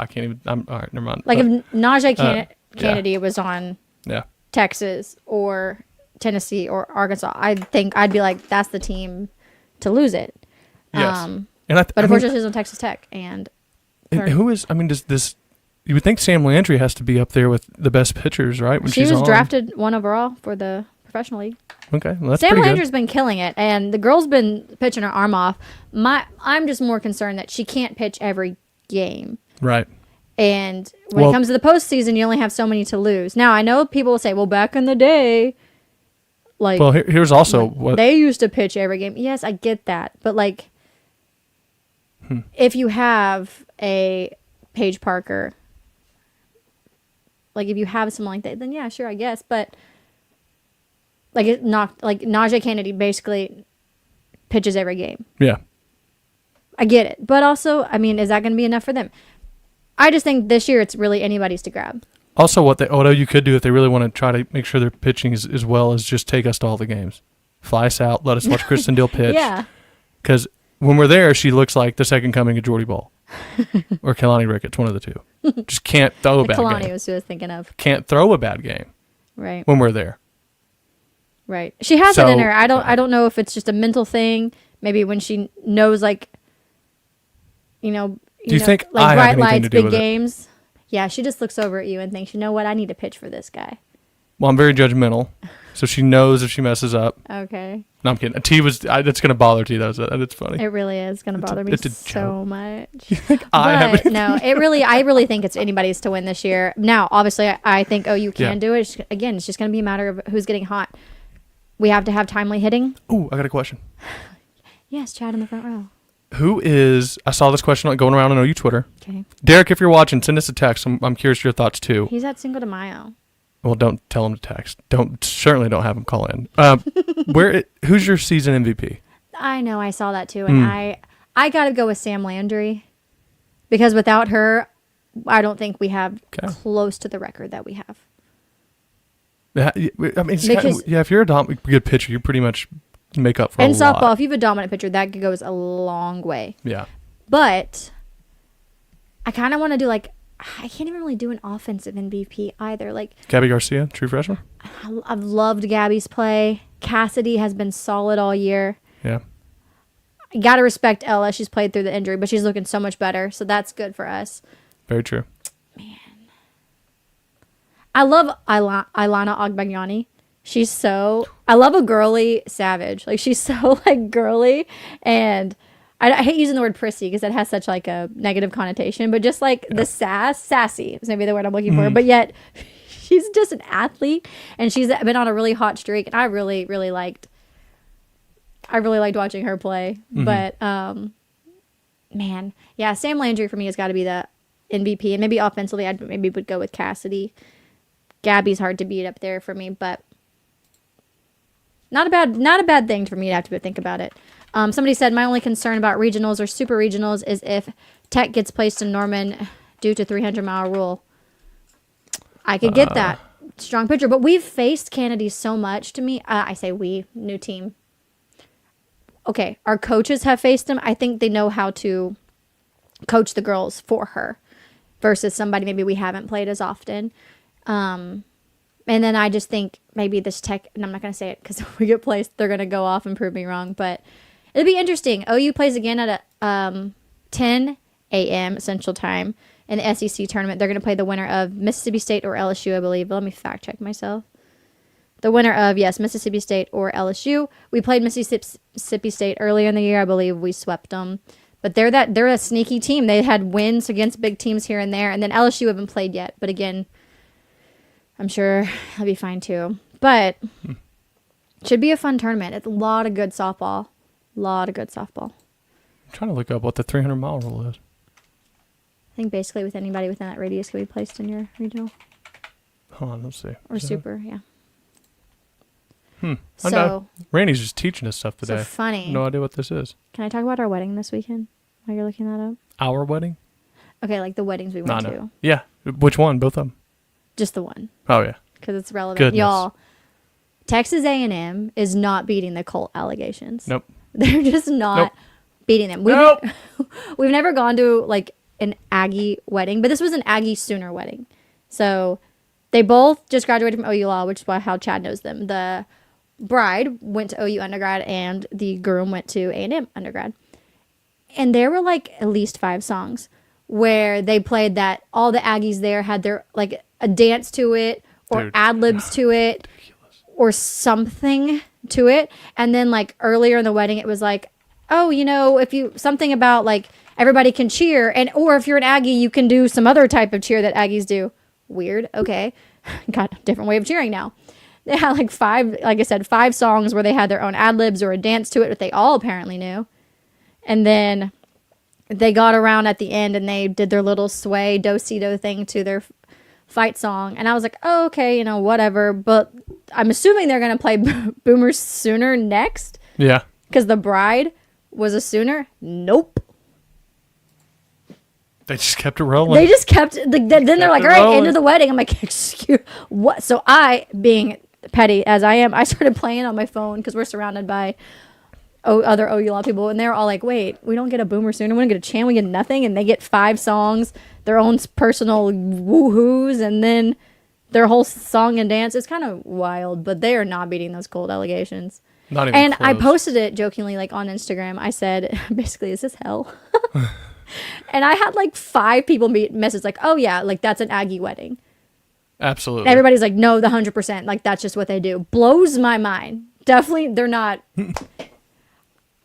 can't even. All right, never mind. Like, if Najee Kennedy was on Yeah. Texas or Tennessee or Arkansas, I think I'd be like, that's the team to lose it. Yes. But unfortunately, she's on Texas Tech, and who is? I mean, does this? You would think Sam Landry has to be up there with the best pitchers, right? When she was drafted 1 overall for the professional league. Okay, well, that's Sam pretty Landry's good. been killing it, and the girl's been pitching her arm off. I'm just more concerned that she can't pitch every game. Right. And when it comes to the postseason, you only have so many to lose. Now, I know people will say, well, back in the day, like... Well, here's also what... They used to pitch every game. Yes, I get that. But, like, if you have a Paige Parker, like, if you have someone like that, then yeah, sure, I guess. But... Like, Najee Kennedy basically pitches every game. Yeah. I get it. But also, I mean, is that going to be enough for them? I just think this year it's really anybody's to grab. Also, what you could do if they really want to try to make sure they're pitching as well as just take us to all the games. Fly us out, let us watch Kristen Dill pitch. Yeah. Because when we're there, she looks like the second coming of Jordy Ball. Or Kalani Ricketts, one of the two. Just can't throw a bad game. Kalani was who I was thinking of. Can't throw a bad game. Right. When we're there. Right. She has it in her. I don't know if it's just a mental thing. Maybe when she knows, like, Do you think like bright lights, big with games? Yeah, she just looks over at you and thinks, you know what, I need to pitch for this guy. Well, I'm very judgmental, so she knows if she messes up. Okay. No, I'm kidding. T was that's gonna bother T though. So that's funny. It really is gonna bother me so much. I really think it's anybody's to win this year. Now, obviously, I think OU can do it. Again, it's just gonna be a matter of who's getting hot. We have to have timely hitting. Ooh, I got a question. Yes, Chad in the front row. Who is? I saw this question going around on OU Twitter. Okay. Derek, if you're watching, send us a text. I'm curious your thoughts too. He's at Cinco de Mayo. Well, don't tell him to text. Certainly don't have him call in. Who's your season MVP? I know, I saw that too, and I got to go with Sam Landry because without her, I don't think we have close to the record that we have. I mean, if you're a good pitcher, you pretty much make up for in a lot. In softball, if you have a dominant pitcher, that goes a long way. Yeah. But I kind of want to do I can't even really do an offensive MVP either. Like Gabby Garcia, true freshman. I've loved Gabby's play. Cassidy has been solid all year. Yeah. I gotta respect Ella. She's played through the injury, but she's looking so much better, so that's good for us. Very true. Man. I love Ilana Agbagnani. I love a girly savage. Like, she's so, like, girly, and I hate using the word prissy because that has such, like, a negative connotation, but just, like, the sassy is maybe the word I'm looking for, but yet she's just an athlete, and she's been on a really hot streak, and I really, really liked watching her play, but, man, yeah, Sam Landry for me has got to be the MVP, and maybe offensively I maybe would go with Cassidy. Gabby's hard to beat up there for me, but not a bad thing for me to have to think about it. Somebody said my only concern about regionals or super regionals is if Tech gets placed in Norman due to 300-mile rule. I could get that. Strong pitcher, but we've faced Kennedy so much to me. I say we, new team. Okay, our coaches have faced him. I think they know how to coach the girls for her versus somebody maybe we haven't played as often. And then I just think maybe this tech, and I'm not going to say it because if we get placed, they're going to go off and prove me wrong, but it'll be interesting. OU plays again at 10 a.m. Central Time in the SEC tournament. They're going to play the winner of Mississippi State or LSU, I believe. But let me fact check myself. The winner of, yes, Mississippi State or LSU. We played Mississippi State earlier in the year. I believe we swept them. But they're a sneaky team. They had wins against big teams here and there. And then LSU haven't played yet. But again, I'm sure I'll be fine too. But should be a fun tournament. It's a lot of good softball. I'm trying to look up what the 300-mile rule is. I think basically with anybody within that radius can be placed in your regional. Hold on, let's see. Or super, yeah. I know. Randy's just teaching us stuff today. So funny. No idea what this is. Can I talk about our wedding this weekend while you're looking that up? Our wedding? Okay, like the weddings we went to. Yeah. Which one? Both of them? Just the one. Oh, yeah. Because it's relevant. Goodness. Y'all, Texas A&M is not beating the cult allegations. Nope. They're just not beating them. We've never gone to like an Aggie wedding, but this was an Aggie Sooner wedding. So they both just graduated from OU Law, which is how Chad knows them. The bride went to OU undergrad and the groom went to A&M undergrad. And there were like at least 5 songs where they played that all the Aggies there had their like a dance to it or ad-libs to it or something to it. And then like earlier in the wedding, it was like, oh, you know, if you something about like everybody can cheer or if you're an Aggie, you can do some other type of cheer that Aggies do. Weird. Okay. Got a different way of cheering now. They had like 5 songs where they had their own ad-libs or a dance to it that they all apparently knew. And then they got around at the end and they did their little sway do-si-do thing to their fight song. And I was like, oh, okay, you know, whatever. But I'm assuming they're going to play Boomer Sooner next. Yeah. Because the bride was a Sooner. Nope. They just kept it rolling. They just kept, then they're like, all right, end of the wedding. I'm like, excuse, what? So I, being petty as I am, I started playing on my phone because we're surrounded by other OU Law people. And they're all like, wait, we don't get a Boomer Sooner. We don't get a chant. We get nothing. And they get 5 songs, their own personal woohoos, and then their whole song and dance. It's kind of wild, but they are not beating those cold allegations. Not even and close. I posted it jokingly, like on Instagram. I said, basically, is this hell? And I had like 5 people message like, oh yeah, like that's an Aggie wedding. Absolutely. And everybody's like, no, the 100%. Like that's just what they do. Blows my mind. Definitely, they're not.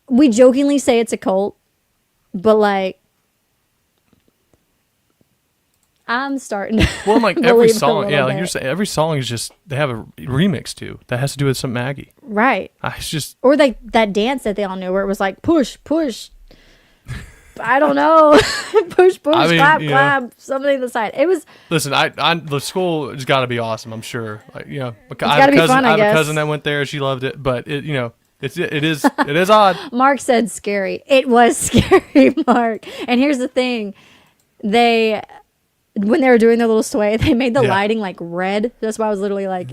We jokingly say it's a cult, but like, I'm starting to well, like every believe song, yeah, like bit. you're saying, every song is just they have a remix to that has to do with some Maggie, right? It's just or like that dance that they all knew where it was like push, push. I don't know, push, push, I mean, clap, clap, something to the side. It was. Listen, the school has got to be awesome. I'm sure. Like I have a cousin that went there. She loved it, but it is odd. Mark said scary. It was scary, Mark. And here's the thing, when they were doing their little sway, they made the lighting like red. That's why I was literally like,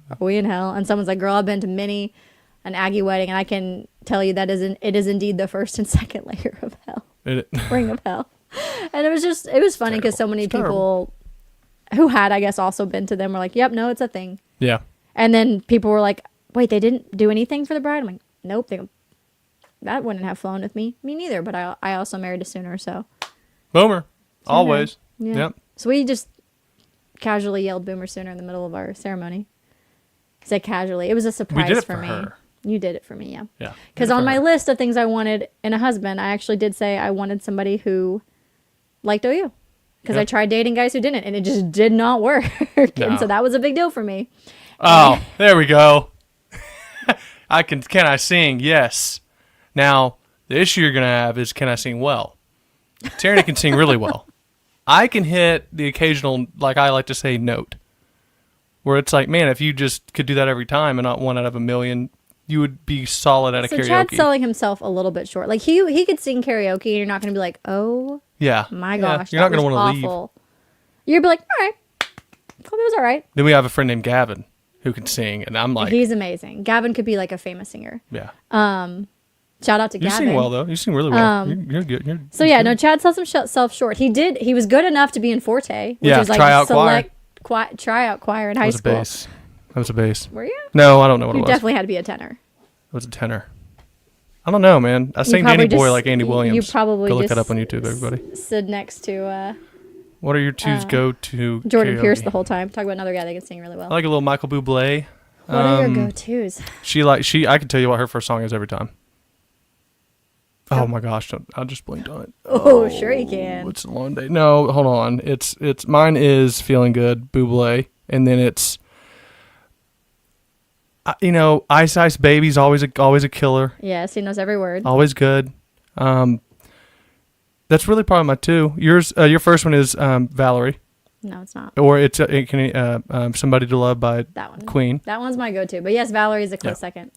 are we in hell? And someone's like, girl, I've been to many an Aggie wedding, and I can tell you that it is indeed the first and second layer of hell. Ring of hell. And it was funny because so many people who had, I guess, also been to them were like, yep, no, it's a thing. Yeah. And then people were like, wait, they didn't do anything for the bride? I'm like, nope. That wouldn't have flown with me. Me neither, but I also married a Sooner, so. Boomer. Always. Yeah. Yep. So we just casually yelled Boomer Sooner in the middle of our ceremony. Say casually. It was a surprise for me. Her. You did it for me, yeah. Yeah. Because on my list of things I wanted in a husband, I actually did say I wanted somebody who liked OU. Because I tried dating guys who didn't, and it just did not work. No. And so that was a big deal for me. Oh, there we go. Can I sing? Yes. Now, the issue you're going to have is, can I sing well? Tierney can sing really well. I can hit the occasional, like I like to say, note. Where it's like, man, if you just could do that every time and not 1 out of a million, you would be solid at a karaoke. So Chad's selling himself a little bit short. Like he could sing karaoke, and you're not going to be like, oh, my gosh, you're not going to want to leave. You'd be like, all right, it was all right. Then we have a friend named Gavin who can sing, and I'm like, he's amazing. Gavin could be like a famous singer. Yeah. Shout out to You Gavin. sing well, though. You sing really well. You're good. Yeah, no, Chad sells himself short. He was good enough to be in Forte, which is like tryout tryout choir in high school. That was a bass. Were you? No, I don't know what You it was. definitely had to be a tenor. It was a tenor. I don't know, man. I sang Danny Boy like Andy Williams. You probably go look just that up on YouTube, everybody. Stood next to What are your twos go-to Jordan karaoke? Pierce the whole time. Talk about another guy that can sing really well. I like a little Michael Bublé. What are your go-tos? I can tell you what her first song is every time. Oh my gosh, I just blinked on it. Oh, sure you can. It's a long day. No, hold on. It's mine is Feeling Good, Bublé, and then it's Ice Ice Baby's always a killer. Yes, he knows every word. Always good. That's really probably my two. Yours, your first one is Valerie. No, it's not. Or it's Somebody to Love by That one. Queen. That one's my go-to. But yes, Valerie's a close second.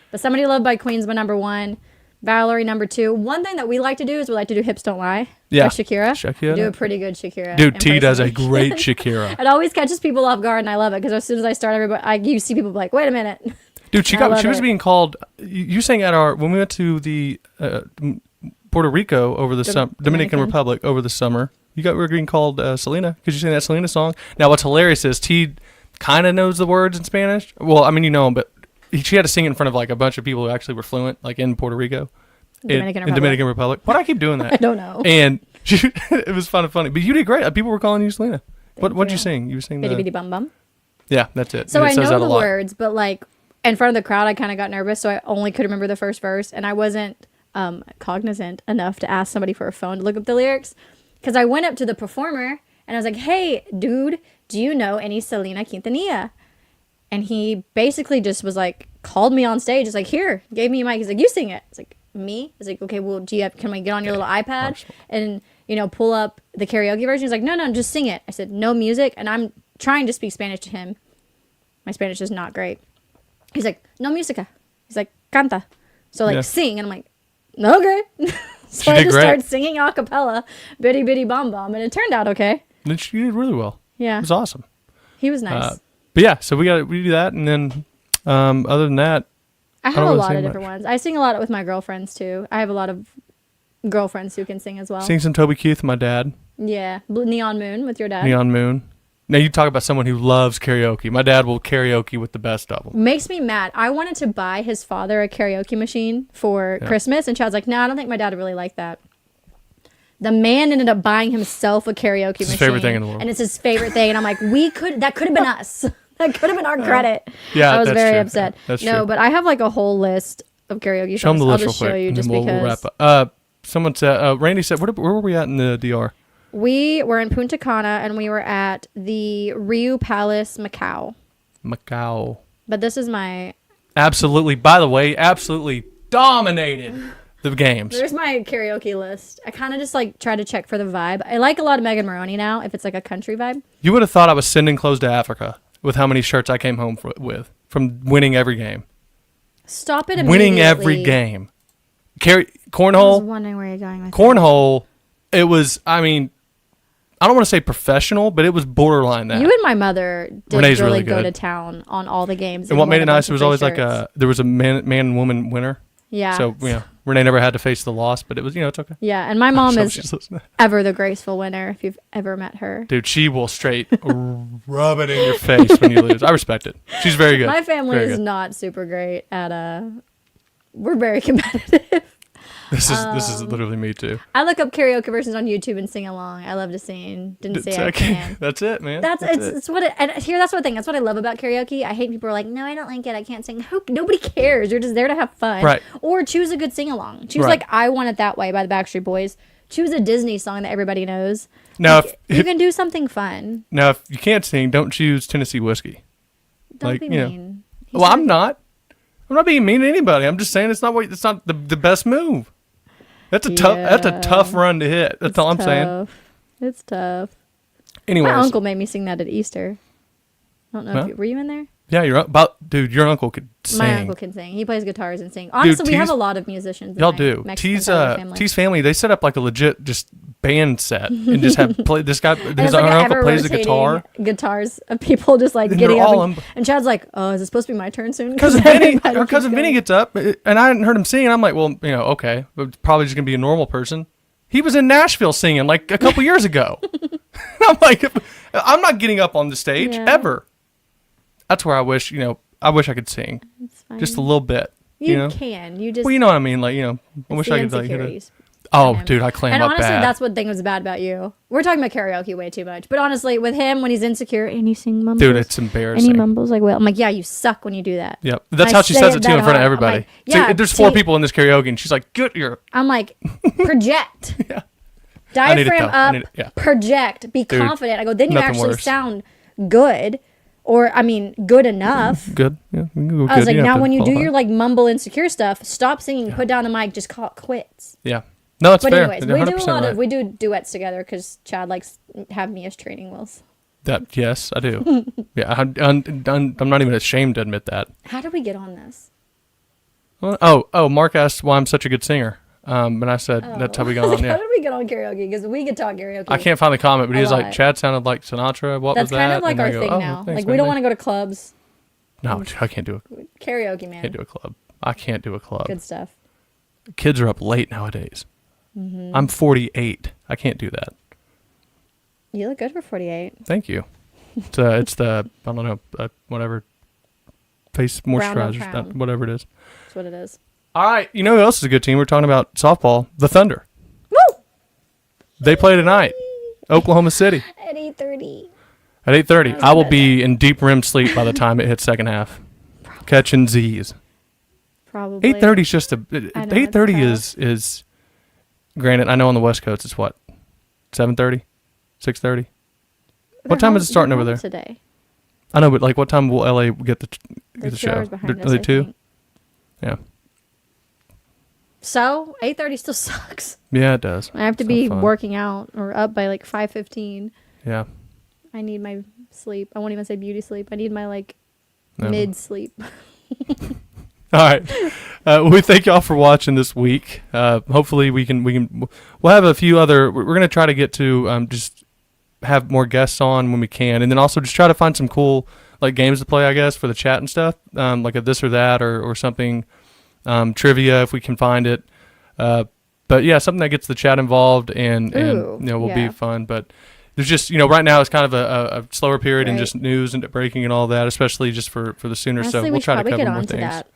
But Somebody to Love by Queen's my number one. Valerie number two. One thing that we like to do is we like to do Hips Don't Lie by Shakira. We do a pretty good Shakira. Dude, T does a great Shakira. It always catches people off guard, and I love it because as soon as I start, you see people be like, "Wait a minute." Dude, she was being called. You sang at when we went to the Puerto Rico over the Dominican Republic over the summer. We were getting called Selena because you sang that Selena song. Now, what's hilarious is T kind of knows the words in Spanish. Well, I mean, you know them, but she had to sing in front of like a bunch of people who actually were fluent, like in Puerto Rico, in Dominican Republic. Why do I keep doing that? I don't know. And it was fun and funny. But you did great. People were calling you Selena. What did you sing? You were singing Bitty Bitty Bum Bum. Yeah, that's it. So I know the words, but like in front of the crowd, I kind of got nervous, so I only could remember the first verse, and I wasn't cognizant enough to ask somebody for a phone to look up the lyrics, because I went up to the performer and I was like, "Hey, dude, do you know any Selena Quintanilla?" And he basically just was like, called me on stage. It's like, "Here," gave me a mic. He's like, "You sing it." It's like, "Me?" It's like, "Okay, well, can we get on your little iPad and pull up the karaoke version?" He's like, "No, just sing it." I said, "No music," and I'm trying to speak Spanish to him. My Spanish is not great. He's like, "No música." He's like, "Canta." So like sing, and I'm like, "Okay." So I just started singing a cappella, Bitty Bitty Bom Bom, and it turned out okay. And she did really well. Yeah, it was awesome. He was nice. But yeah, so we do that, and then other than that, I have a lot of different ones. I sing a lot with my girlfriends too. I have a lot of girlfriends who can sing as well. Sing some Toby Keith with my dad. Yeah, Neon Moon with your dad. Neon Moon. Now you talk about someone who loves karaoke. My dad will karaoke with the best of them. Makes me mad. I wanted to buy his father a karaoke machine for Christmas, and Chad's like, "No, I don't think my dad would really like that." The man ended up buying himself a karaoke machine. His favorite thing in the world. And it's his favorite thing. And I'm like, that could have been us. That could have been our credit. Yeah, I was very upset. That's true. But I have like a whole list of karaoke songs. I'll just show you just we'll because. Wrap up. Someone said, Randy said, where were we at in the DR? We were in Punta Cana, and we were at the Rio Palace, Macau. But this is my... Absolutely. By the way, absolutely dominated the games. There's my karaoke list. I kind of just like try to check for the vibe. I like a lot of Megan Maroney now, if it's like a country vibe. You would have thought I was sending clothes to Africa with how many shirts I came home with from winning every game. Stop it immediately. Winning every game. Cornhole. I was wondering where you're going with Cornhole. It was, I mean, I don't want to say professional, but it was borderline that. You and my mother did really go to town on all the games. And what made it nice, it was always like there was a man and woman winner. Yeah. So, Renee never had to face the loss, but it was, it's okay. Yeah, and my mom is ever the graceful winner if you've ever met her. Dude, she will straight rub it in your face when you lose. I respect it. She's very good. My family is not super great at we're very competitive. This is literally me too. I look up karaoke versions on YouTube and sing along. I love to sing. Didn't say I can. That's it, man. It's what it, and here that's one thing. That's what I love about karaoke. I hate people who are like, "No, I don't like it. I can't sing." Nobody cares. You're just there to have fun. Right. Or choose a good sing along. Choose like "I Want It That Way" by the Backstreet Boys. Choose a Disney song that everybody knows. Now, if you can do something fun. Now, if you can't sing, don't choose Tennessee Whiskey. Don't be mean. Well, I'm not being mean to anybody. I'm just saying it's not the best move. That's a tough run to hit. That's all I'm saying. It's tough. Anyways. My uncle made me sing that at Easter. I don't know were you in there? Yeah, your uncle could sing. My uncle can sing. He plays guitars and sing. Honestly, we have a lot of musicians. Y'all do. T's family, they set up like a legit just band set and just have play this guy. And His it's like uncle plays the guitar. Guitars of people just like And getting they're up. all And Chad's like, "Oh, is it supposed to be my turn soon?" Cousin Vinny gets up, and I hadn't heard him sing. And I'm like, well, okay, but probably just gonna be a normal person. He was in Nashville singing like a couple years ago. I'm like, I'm not getting up on the stage ever. That's where I wish I could sing just a little bit. You can. You just. Well, you know what I mean. Like, I wish I could like hit it. Oh, dude, I clam and up honestly, bad. that's what thing was bad about you. We're talking about karaoke way too much. But honestly, with him, when he's insecure and you sing mumbles. Dude, it's embarrassing. And he mumbles like, well, I'm like, yeah, you suck when you do that. Yep. That's how she says it too in front of everybody. Like, yeah, there's 4 people in this karaoke, and she's like, "Good, you're." I'm like, project. Yeah. Diaphragm up, project, be confident. I go, then you actually sound good. Or, I mean, good enough. Good. Yeah. I was like, now when you do your like mumble insecure stuff, stop singing, put down the mic, just call it quits. Yeah. No, it's fair. But anyways, we do duets together because Chad likes have me as training wheels. Yes, I do. Yeah, I'm not even ashamed to admit that. How did we get on this? Oh, Mark asked why I'm such a good singer. And I said, that's how we got on, yeah. How did we get on karaoke? Because we could talk karaoke. I can't find the comment, but he was like, Chad sounded like Sinatra. What was that? That's kind of like our thing now. Like, we don't want to go to clubs. No, I can't do it. Karaoke, man. Can't do a club. I can't do a club. Good stuff. Kids are up late nowadays. Mm-hmm. I'm 48. I can't do that. You look good for 48. Thank you. It's the, I don't know, whatever, face moisturizer, whatever it is. That's what it is. All right, you know who else is a good team? We're talking about softball. The Thunder. Woo! They play tonight. Oklahoma City. At 8:30. At 8:30. I will be in deep REM sleep by the time it hits second half. Probably. Catching Z's. Probably. 8:30 is just 8:30 is granted, I know on the West Coast it's what? 7:30? 6:30? What time is it starting over there? Today. I know, but like what time will LA get the show? Are they 2? Yeah. So 8:30 still sucks. Yeah, it does. I have to be working out or up by like 5:15. Yeah. I need my sleep. I won't even say beauty sleep. I need my mid sleep. All right. We thank y'all for watching this week. Hopefully we'll have a few other. We're gonna try to get to just have more guests on when we can, and then also just try to find some cool like games to play, I guess, for the chat and stuff, like a this or that or something. Trivia if we can find it, but yeah, something that gets the chat involved and will be fun. But there's just right now it's kind of a slower period and just news and breaking and all that, especially just for the Sooners. Honestly, so we'll try to cover more things. That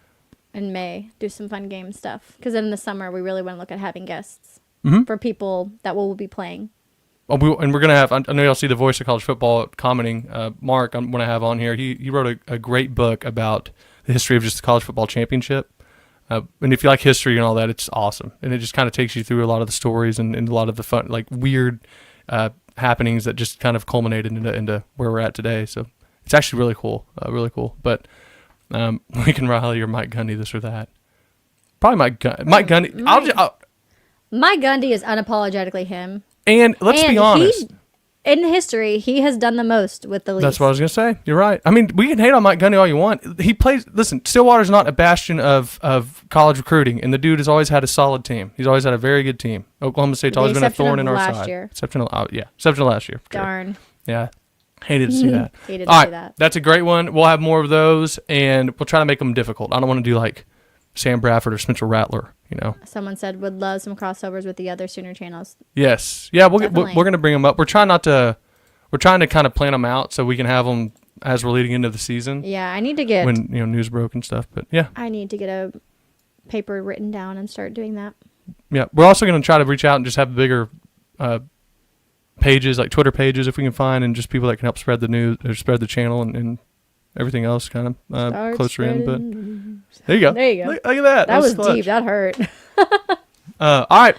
in May, do some fun game stuff because then in the summer we really want to look at having guests for people that will be playing. And we're gonna have. I know y'all see the voice of college football commenting. Mark, I'm gonna have on here. He wrote a great book about the history of just the college football championship. And if you like history and all that, it's awesome. And it just kind of takes you through a lot of the stories and a lot of the fun, like weird happenings that just kind of culminated into where we're at today. So it's actually really cool, But Lincoln Riley or Mike Gundy, this or that. Probably Mike Gundy. Mike Gundy is unapologetically him. And let's be honest. In history, he has done the most with the least. That's what I was going to say. You're right. I mean, we can hate on Mike Gundy all you want. He plays. Listen, Stillwater's not a bastion of college recruiting, and the dude has always had a solid team. He's always had a very good team. Oklahoma State's always been a thorn in our side. Exception of last year. Darn. Sure. Yeah. Hated to see that. Hated to see that. That's a great one. We'll have more of those, and we'll try to make them difficult. I don't want to do like Sam Bradford or Spencer Rattler. Someone said would love some crossovers with the other Sooner channels. Yes. Yeah. We're going to bring them up. We're trying to kind of plan them out so we can have them as we're leading into the season. Yeah, I need to get when news broke and stuff. But yeah, I need to get a paper written down and start doing that. Yeah, we're also going to try to reach out and just have bigger pages, like Twitter pages, if we can find, and just people that can help spread the news or spread the channel and everything else kind of closer in. But there you go. There you go. Look at that. That was deep. That hurt. All right.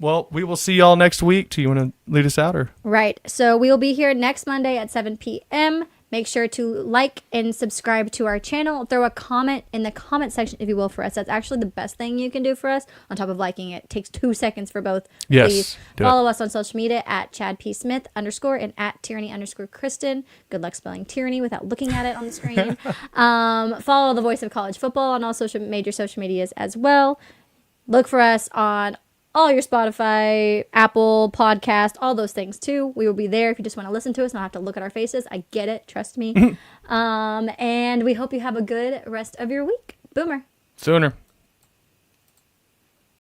Well, we will see y'all next week. Do you want to lead us out? Or? Right. So we will be here next Monday at 7 p.m. Make sure to like and subscribe to our channel. Throw a comment in the comment section, if you will, for us. That's actually the best thing you can do for us, on top of liking it. It takes 2 seconds for both. Yes. Please follow us on social media at ChadPSmith_ and at Tyranny_Kristen. Good luck spelling tyranny without looking at it on the screen. Follow the Voice of College Football on all major social medias as well. Look for us on all your Spotify, Apple podcast, all those things too. We will be there if you just want to listen to us, not have to look at our faces. I get it. Trust me. And we hope you have a good rest of your week. Boomer. Sooner.